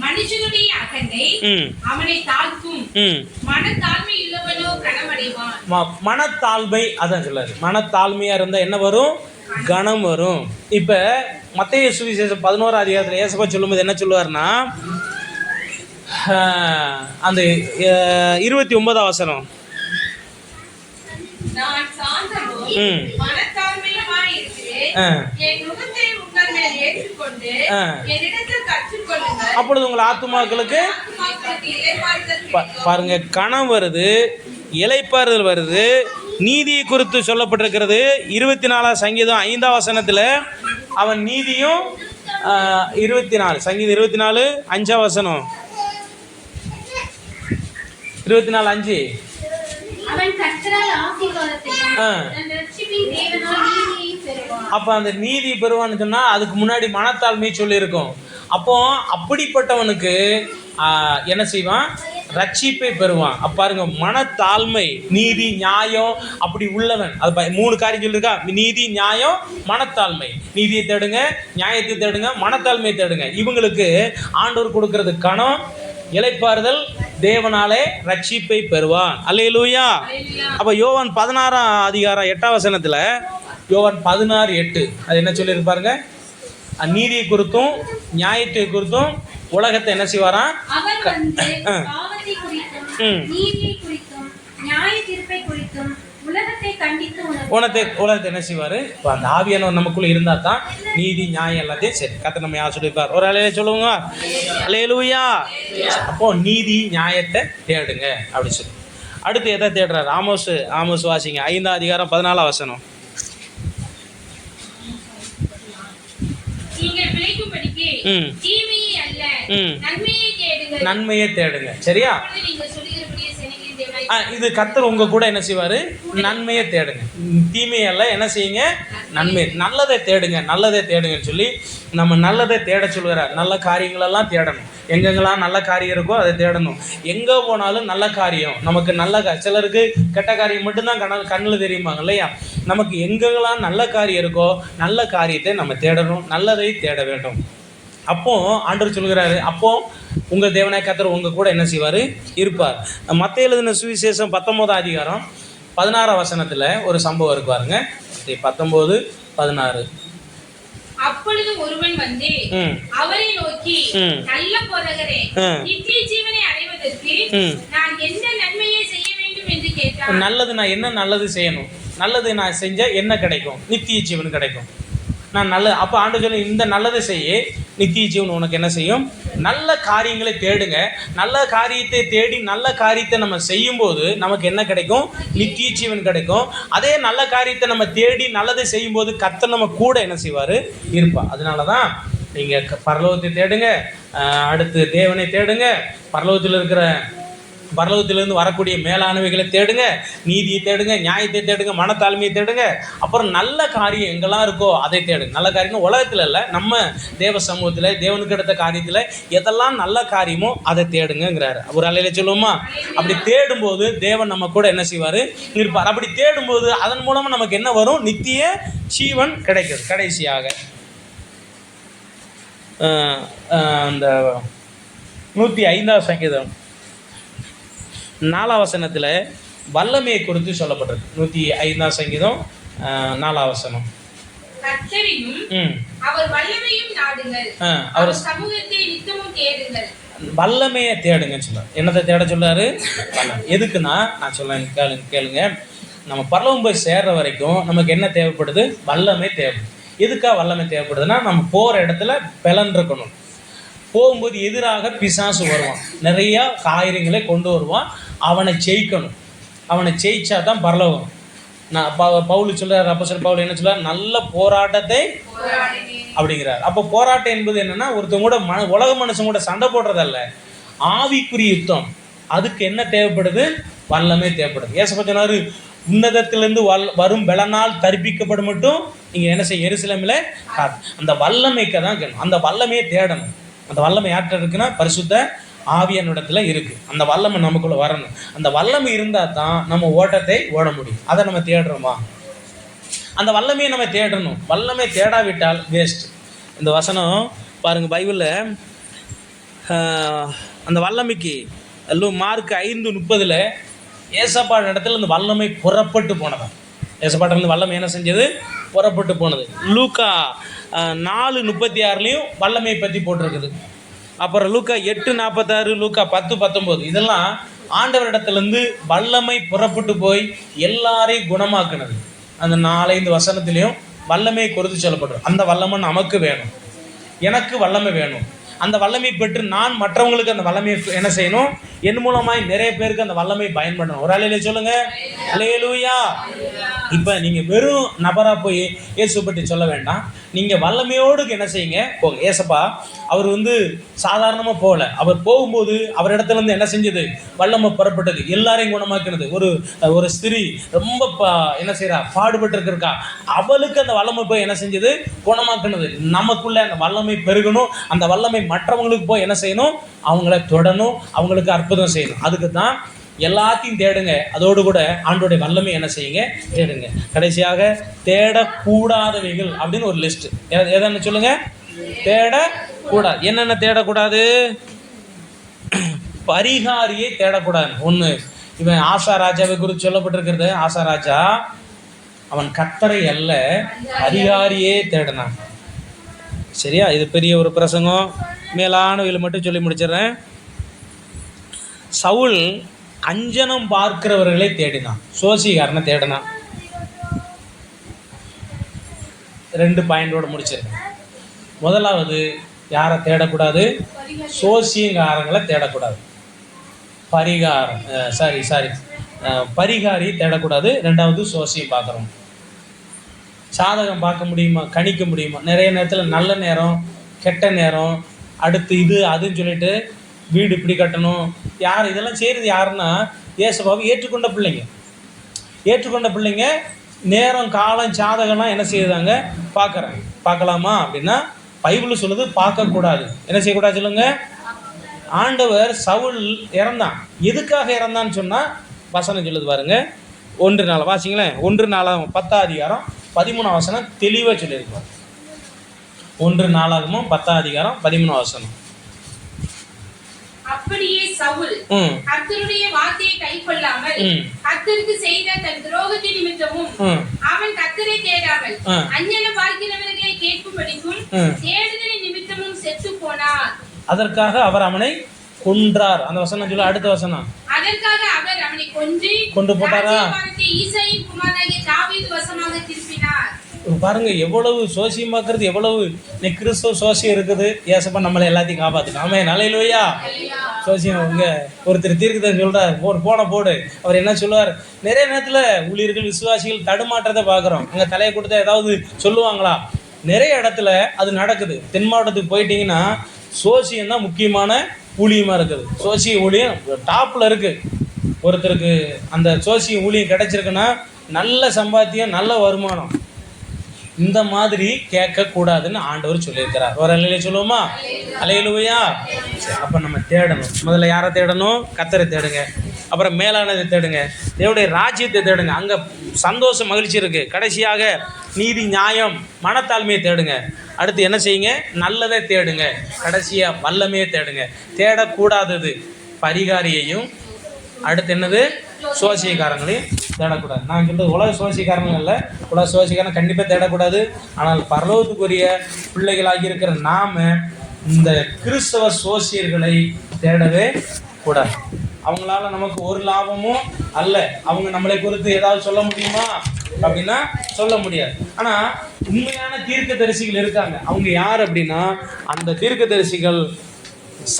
மனுஷனுடைய அகந்தை அவனை தாழ்த்தும், மனத்தாழ்மை உள்ளவனோ கனமடைவான். மனத்தாழ்மை அதான் சொல்லாரு. மனத்தாழ்மையா இருந்தா என்ன வரும்? கனம் வரும். இப்ப மத்தேயு சுவிசேஷம் 11 அதிகாரத்தில் ஏசப்பா சொல்லும்போது என்ன சொல்லுவாருன்னா, அந்த 29 வசனம், நான் சாந்தமும் மனத்தாழ்மையுமாய் இருக்கிறேன், என் நுகத்தை உங்கள் மேல் ஏற்றுக்கொண்டு என்னிடத்தில் கற்றுக்கொள்ளுங்கள், அப்பொழுது உங்கள் ஆத்துமாக்களுக்கு பாருங்க கனம் வருது, இளைப்பாறுதல் வருது. நீதியை குறித்து சொல்லப்பட்டிருக்கிறது 24 சங்கீதம் 5 வசனத்தில். அவன் நீதியும் 24 சங்கீதம் 24 5 வசனம் 24:5. அப்ப அந்த நீதி பெறுவான்னு சொன்னா அதுக்கு முன்னாடி மனத்தாழ்மை சொல்லி இருக்கும். அப்போ அப்படிப்பட்டவனுக்கு என்ன செய்வான்? ரட்சிப்பை பெறுவான். அப்ப பாருங்க, மனத்தாழ்மை, நீதி, நியாயம் அப்படி உள்ளவன். அது 3 காரியம் சொல்லியிருக்கா, நீதி, நியாயம், மனத்தாழ்மை. நீதியை தேடுங்க, நியாயத்தை தேடுங்க, மனத்தாழ்மையை தேடுங்க. இவங்களுக்கு ஆண்டவர் கொடுக்கறது கணம், இளைப்பாறுதல், தேவனாலே ரட்சிப்பை பெறுவான். அல்லேலூயா. அப்ப யோவான் 16 அதிகாரம் 8 வசனத்துல, யோவான் 16:8 அது என்ன சொல்லியிருப்பாருங்க? நீதியை குறித்தும் நியாயத்தை குறித்தும் உலகத்தை என்ன செய்வாராம்? உலகத்தை கண்டித்து உலகத்தை என்ன செய்வாரு? இப்போ அந்த ஆவியானவர் நமக்குள்ள இருந்தா தான் நீதி நியாயம் எல்லாத்தையும் சரி கர்த்தர் நம்ம யார் சொல்லியிருப்பார். ஒரு அலையில சொல்லுவாங்க அல்லேலூயா. அப்போ நீதி நியாயத்தை தேடுங்க அப்படி சொல்லி. அடுத்து எதை தேடுறாரு? ஆமோஸ் வாசிங்க 5ஆம் அதிகாரம் 14ஆம் வசனம். நன்மையை தேடுங்க. சரியா? இது கர்த்தர் உங்க கூட என்ன செய்வாரு? நன்மையை தேடுங்க, தீமையல்ல. என்ன செய்யுங்க? நன்மை, நல்லதை தேடுங்க, நல்லதை தேடுங்கன்னு சொல்லி நம்ம நல்லதை தேட சொல்கிறார். நல்ல காரியங்களெல்லாம் தேடணும். எங்கெங்கெல்லாம் நல்ல காரியம் இருக்கோ அதை தேடணும். எங்கே போனாலும் நல்ல காரியம் நமக்கு சிலருக்கு கெட்ட காரியம் மட்டும்தான் கண்ணில் தெரியுமாங்க இல்லையா? நமக்கு எங்கெங்கெல்லாம் நல்ல காரியம் இருக்கோ நல்ல காரியத்தை நம்ம தேடணும், நல்லதை தேட வேண்டும். அப்போ ஆண்டவர் சொல்கிறாரு, அப்போ உங்கள் தேவனாய கர்த்தர் உங்கள் கூட என்ன செய்வார்? இருப்பார். மத்தேயு எழுதின சுவிசேஷம் 19ஆம் அதிகாரம் 16ஆம் வசனத்தில் ஒரு சம்பவம் இருக்கு பாருங்க. 19:16. அப்பொழுது ஒருவன் வந்து அவரை நோக்கி, நல்ல போதகரே, நித்திய ஜீவனை அடைவதற்கு நான் என்ன நன்மையை செய்ய வேண்டும் என்று கேட்டான். நல்லது, நான் என்ன நல்லது செய்யணும்? நல்லது நான் செஞ்சா என்ன கிடைக்கும்? நித்திய ஜீவன் கிடைக்கும். நான் நல்லது. அப்போ ஆண்டவர் சொல்லி, இந்த நல்லதை செய்ய, நித்திய ஜீவன் உனக்கு என்ன செய்யும்? நல்ல காரியங்களை தேடுங்க. நல்ல காரியத்தை தேடி நல்ல காரியத்தை நம்ம செய்யும்போது நமக்கு என்ன கிடைக்கும்? நித்திய ஜீவன் கிடைக்கும். அதே நல்ல காரியத்தை நம்ம தேடி நல்லதை செய்யும்போது கர்த்தர் நம்ம கூட என்ன செய்வார்? இருப்பார். அதனால தான் நீங்கள் பரலோகத்தை தேடுங்க, அடுத்து தேவனை தேடுங்க, பரலோகத்திலிருந்து வரக்கூடிய மேலானவைகளை தேடுங்க, நீதியை தேடுங்க, நியாயத்தை தேடுங்க, மனத்தாழ்மையை தேடுங்க. அப்புறம் நல்ல காரியம் எங்கெல்லாம் இருக்கோ அதை தேடுங்க. நல்ல காரியம் உலகத்தில் இல்லை, நம்ம தேவ சமூகத்தில் தேவனுக்கு எடுத்த காரியத்தில் எதெல்லாம் நல்ல காரியமோ அதை தேடுங்கிறாரு. ஒரு அலையில சொல்லுவோமா? அப்படி தேடும்போது தேவன் நம்ம கூட என்ன செய்வார்? இருப்பார். அப்படி தேடும்போது அதன் மூலமாக நமக்கு என்ன வரும்? நித்திய ஜீவன் கிடைக்குது. கடைசியாக அந்த 105ஆம் சங்கீதம் 4ஆம் வசனத்தில் வல்லமையை குறித்து சொல்லப்பட்டிருக்கு. 105ஆம் சங்கீதம் 4ஆம் வசனம். வல்லமையை தேடுங்கன்னு சொல்றாரு. என்னத்தை தேட சொல்றாரு? எதுக்குன்னா நான் சொல்ல கேளுங்க. நம்ம பரலோகம் போய் சேர்ற வரைக்கும் நமக்கு என்ன தேவைப்படுது? வல்லமை தேவைப்படுது. எதுக்காக வல்லமை தேவைப்படுதுன்னா, நம்ம போகிற இடத்துல பலன் இருக்கணும். போகும்போது எதிராக பிசாசு வருவான், நிறையா காரியங்களை கொண்டு வருவான். அவனை ஜெயிக்கணும். அவனை ஜெயிச்சா தான் பரலோகம். நான் பவுல் சொல்கிறார், அப்போஸ்தலன் பவுல் என்ன சொல்கிறார்? நல்ல போராட்டத்தை அப்படிங்கிறார். அப்போ போராட்டம் என்பது என்னென்னா, ஒருத்தவங்க கூட உலக மனுஷன் கூட சண்டை போடுறதல்ல, ஆவிக்குரிய யுத்தம். அதுக்கு என்ன தேவைப்படுது? வல்லமை தேவைப்படுது. ஏசப்பா சொன்னார், உன்னதத்திலிருந்து வரும் பலனால் தரிப்பிக்கப்படும் மட்டும் நீங்கள் என்ன செய்ய? எருசலேமில் அந்த வல்லமைக்கு தான் கேட்கணும். அந்த வல்லமையை தேடணும். அந்த வல்லமை யார்கிட்ட இருக்குன்னா பரிசுத்த ஆவியானிடத்துல இருக்குது. அந்த வல்லமை நமக்குள்ளே வரணும். அந்த வல்லமை இருந்தால் தான் நம்ம ஓட்டத்தை ஓட முடியும். அதை நம்ம தேடுறோமா? அந்த வல்லமையை நம்ம தேடணும். வல்லமை தேடாவிட்டால் வேஸ்ட். இந்த வசனம் பாருங்கள், பைபிளில் அந்த வல்லமைக்கு மார்க் 5:30 ஏசப்பாட இடத்துல இந்த வல்லமை புறப்பட்டு போனதான். ஏசப்பாட்டிலிருந்து வல்லமை என்ன செஞ்சது? புறப்பட்டு போனது. லூக்கா 4:36 வல்லமையை பற்றி போட்டிருக்குது. அப்புறம் லூக்கா 8:46, லூக்கா 10:19 இதெல்லாம் ஆண்டவரிடத்துலேருந்து வல்லமை புறப்பட்டு போய் எல்லாரையும் குணமாக்குனது. அந்த 4-5 வசனத்துலேயும் வல்லமையை குறித்து சொல்லப்படுறோம். அந்த வல்லமை நமக்கு வேணும், எனக்கு வல்லமை வேணும். அந்த வல்லமை பெற்று நான் மற்றவங்களுக்கு அந்த வல்லமையை என்ன செய்யணும்? என் மூலமாய் நிறைய பேருக்கு அந்த வல்லமை பயன்படணும். ஒரு அலையில சொல்லுங்க அல்லேலூயா. இப்போ நீங்கள் வெறும் நபராக போய் இயேசு பற்றி சொல்ல வேண்டாம். நீங்கள் வல்லமையோடு என்ன செய்யுங்க? போங்க. ஏசப்பா அவர் சாதாரணமாக போகல. அவர் போகும்போது அவர் இடத்துலேருந்து என்ன செஞ்சது? வல்லமை புறப்பட்டது, எல்லாரையும் குணமாக்குனது. ஒரு ஸ்திரீ ரொம்ப என்ன செய்கிறா? பாடுபட்டு இருக்கா. அவளுக்கு அந்த வல்லமை போய் என்ன செஞ்சது? குணமாக்குனது. நமக்குள்ளே அந்த வல்லமை பெருகணும். அந்த வல்லமை மற்றவங்களுக்கு போய் என்ன செய்யணும்? அவங்கள தொடணும், அவங்களுக்கு அற்புதம் செய்யணும். அதுக்கு தான் எல்லாத்தையும் தேடுங்க. அதோடு கூட ஆண்டோடைய வல்லமை என்ன செய்யுங்க? தேடுங்க. கடைசியாக தேடக்கூடாதவைகள் அப்படின்னு ஒரு லிஸ்ட். எதன்னு சொல்லுங்க? தேடக்கூடாது. என்னென்ன தேடக்கூடாது? பரிகாரியை தேடக்கூடாது. ஒன்று, இவன் ஆசா ராஜாவை குறித்து சொல்லப்பட்டிருக்கிறது. ஆசா ராஜா அவன் கர்த்தரை அல்ல பரிகாரியே தேடினான். சரியா? இது பெரிய ஒரு பிரசங்கம். மேலானவையில் மட்டும் சொல்லி முடிச்சிடுறேன். சவுல் அஞ்சனம் பார்க்கிறவர்களை தேடினான், சோசிகாரனை தேடினான். 2 பாயிண்டோட முடிச்சிருக்கேன். முதலாவது யாரை தேடக்கூடாது? சோசியங்காரங்களை தேடக்கூடாது. பரிகாரி தேடக்கூடாது. 2வது சோசியம் பார்க்குறோம். சாதகம் பார்க்க முடியுமா, கணிக்க முடியுமா? நிறைய நேரத்தில் நல்ல நேரம், கெட்ட நேரம், அடுத்து இது அதுன்னு சொல்லிட்டு வீடு இப்படி கட்டணும். யார் இதெல்லாம் செய்கிறது? யாருன்னா இயேசுவாவை ஏற்றுக்கொண்ட பிள்ளைங்க நேரம் காலம் ஜாதகம்லாம் என்ன செய்யுதாங்க? பார்க்கலாமா அப்படின்னா பைபிள் சொல்லுது பார்க்கக்கூடாது. என்ன செய்யக்கூடாது சொல்லுங்க? ஆண்டவர் சவுல் இறந்தான். எதுக்காக இறந்தான்னு சொன்னால் வசனம் சொல்லுது பாருங்க. 1 நாள் வாசிங்களேன். 1 நாளாகும் 10ஆம் அதிகாரம் 13ஆம் வசனம் தெளிவாக சொல்லியிருப்பார். 1 நாளாகமும் 10ஆம் அதிகாரம் 13ஆம் வசனம். அப்படியே சவுல் கர்த்தருடைய வார்த்தையை கைக்கொள்ளாமல் கர்த்தருக்கு செய்த தன் துரோகத்தின் நிமித்தமும் அவன் கர்த்தரை தேடாமல் அஞ்ஞான பார்க்கிறவர்களை கேட்கும்படிக்கும் தேடுதலின் நிமித்தமும் செத்து போனார். அதற்காக அவர் அவனை கொன்றார். அந்த வசனம் சொல்ல. அடுத்த வசனம். அதற்காக அவர் அவனை கொண்டு போட்டாரா? ஈசாயின் குமாரனாகிய தாவீது வசமாக திருப்பினார். பாருங்க எவ்வளவு சோசியம் பார்க்கறது, எவ்வளவு கிறிஸ்துவ சோசியம் இருக்குது. ஏசப்பா நம்மளை எல்லாத்தையும் காப்பாற்றணும். ஆமே நல்லையிலோயா. சோசியம் இங்கே ஒருத்தர் தீர்க்கதரிசி சொல்கிறார், போடு. அவர் என்ன சொல்லுவார்? நிறைய நேரத்தில் ஊழியர்கள் விசுவாசிகள் தடுமாற்றத்தை பார்க்குறோம். அங்கே தலையை கொடுத்தா ஏதாவது சொல்லுவாங்களா? நிறைய இடத்துல அது நடக்குது. தென் மாவட்டத்துக்கு போயிட்டீங்கன்னா சோசியம் தான் முக்கியமான ஊழியமாக இருக்குது. சோசிய ஊழியம் டாப்பில் இருக்குது. ஒருத்தருக்கு அந்த சோசிய ஊழியம் கிடைச்சிருக்குன்னா நல்ல சம்பாத்தியம், நல்ல வருமானம். இந்த மாதிரி கேட்கக்கூடாதுன்னு ஆண்டவர் சொல்லியிருக்கிறார். ஒரு அலையில சொல்லுவோமா? அலையிலுவையா. சரி, அப்போ நம்ம தேடணும். முதல்ல யாரை தேடணும்? கர்த்தரை தேடுங்க. அப்புறம் மேலானதை தேடுங்க. தேவனுடைய ராஜ்யத்தை தேடுங்க. அங்கே சந்தோஷம், மகிழ்ச்சி இருக்குது. கடைசியாக நீதி, நியாயம், மனத்தாழ்மையை தேடுங்க. அடுத்து என்ன செய்யுங்க? நல்லதை தேடுங்க. கடைசியாக வல்லமையை தேடுங்க. தேடக்கூடாதது பரிகாரியையும், அடுத்து என்னது? சோசியக்காரங்களையும் தேடக்கூடாது. நான் சொல்கிறது உலக சோசியக்காரங்களும் இல்லை. உலக சோசியக்காரன் கண்டிப்பாக தேடக்கூடாது. ஆனால் பரலோகத்துக்குரிய பிள்ளைகளாகி இருக்கிற நாம் இந்த கிறிஸ்தவ சோசியர்களை தேடவே கூடாது. அவங்களால நமக்கு ஒரு லாபமும் அல்ல. அவங்க நம்மளை குறித்து ஏதாவது சொல்ல முடியுமா அப்படின்னா சொல்ல முடியாது. ஆனால் உண்மையான தீர்க்கதரிசிகள் இருக்காங்க. அவங்க யார் அப்படின்னா அந்த தீர்க்கதரிசிகள்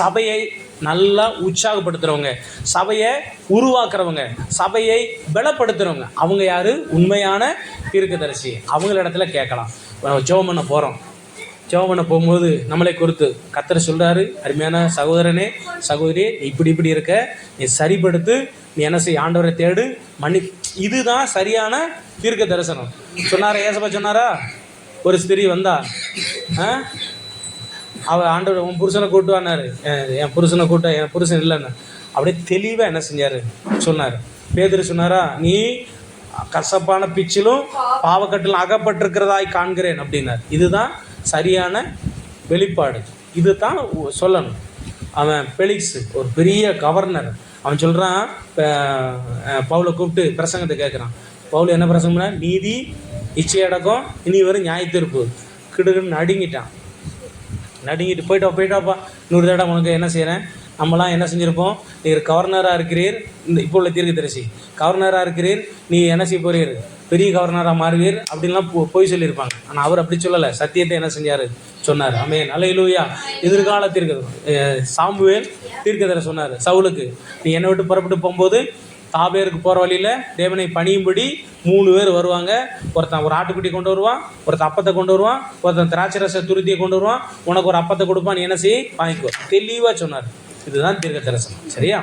சபையை நல்லா உற்சாகப்படுத்துகிறவங்க, சபையை உருவாக்குறவங்க, சபையை பலப்படுத்துகிறவங்க. அவங்க யார்? உண்மையான தீர்க்கதரிசி. அவங்களிடத்துல கேட்கலாம். ஜெபம் பண்ண போகிறோம். ஜெபம் பண்ண போகும்போது நம்மளை குறித்து கர்த்தர் சொல்கிறாரு, அருமையான சகோதரனே, சகோதரியே, நீ இப்படி இருக்க, நீ சரிப்படுத்து, நீ என்ன செய்ய? ஆண்டவரை தேடு, இதுதான் சரியான தீர்க்க தரிசனம். சொன்னாரா? ஏசப்பா சொன்னாரா? ஒரு ஸ்திரீ வந்தா, அவள் ஆண்டவர் உன் புருஷனை கூட்டுவானாரு. என் புருஷனை கூட்ட, என் புருஷன் இல்லைன்னு அப்படியே தெளிவாக என்ன செஞ்சார்? சொன்னார். பேதுரு சொன்னாரா? நீ கசப்பான பிச்சிலும் பாவக்கட்டிலும் அகப்பட்டிருக்கிறதாய் காண்கிறேன் அப்படின்னார். இதுதான் சரியான வெளிப்பாடு. இது தான் சொல்லணும். அவன் பெலிக்ஸ் ஒரு பெரிய கவர்னர். அவன் சொல்கிறான், பவுலை கூப்பிட்டு பிரசங்கத்தை கேட்குறான். பவுல் என்ன பிரசங்கம் பண்ண? நீதி, இச்சையடக்கம், இனி வரும் நியாய தீர்ப்பு. கிடுக்குன்னு நடுங்கிட்டு போயிட்டாப்பா 100 தடவை உனக்கு என்ன செய்கிறேன்? நம்மலாம் என்ன செஞ்சுருப்போம்? நீர் கவர்னராக இருக்கிறீர், இந்த இப்போ உள்ள தீர்க்கதரிசி கவர்னராக இருக்கிறீர், நீ என்ன செய்ய போகிறீர்? பெரிய கவர்னராக மாறுவீர் அப்படின்லாம் போய் சொல்லியிருப்பாங்க. ஆனால் அவர் அப்படி சொல்லலை. சத்தியத்தை என்ன செஞ்சார்? சொன்னார். ஆமென் அல்லேலூயா. எதிர்கால சாமுவேல் தீர்க்கதரிசி சொன்னார் சவுலுக்கு, நீ என்னை விட்டு புறப்பட்டு போகும்போது தாபேருக்கு போகிற வழியில் தேவனை பணியும்படி 3 பேர் வருவாங்க. ஒருத்தன் ஒரு ஆட்டுக்குட்டி கொண்டு வருவான், ஒருத்தன் அப்பத்தை கொண்டு வருவான், ஒருத்தன் திராட்சை ரச துருத்தியை கொண்டு வருவான், உனக்கு ஒரு அப்பத்தை கொடுப்பான், நீ என்ன செய்ய? வாங்கிக்கோ. தெளிவாக சொன்னார். இதுதான் தீர்க்க தரிசனம். சரியா?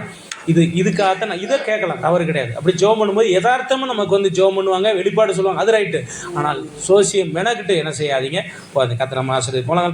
இதுக்காகத்தான் நான் இதை கேட்கலாம், தவறு கிடையாது. அப்படி ஜெபம் பண்ணும்போது யதார்த்தமாக நமக்கு வந்து ஜெபம் பண்ணுவாங்க, வெளிப்பாடு சொல்லுவாங்க, அது ரைட்டு. ஆனால் சோசியம் மெனக்கிட்டு என்ன செய்யாதீங்க. கர்த்தர் நம்ம ஆசீர்வதிப்பார்.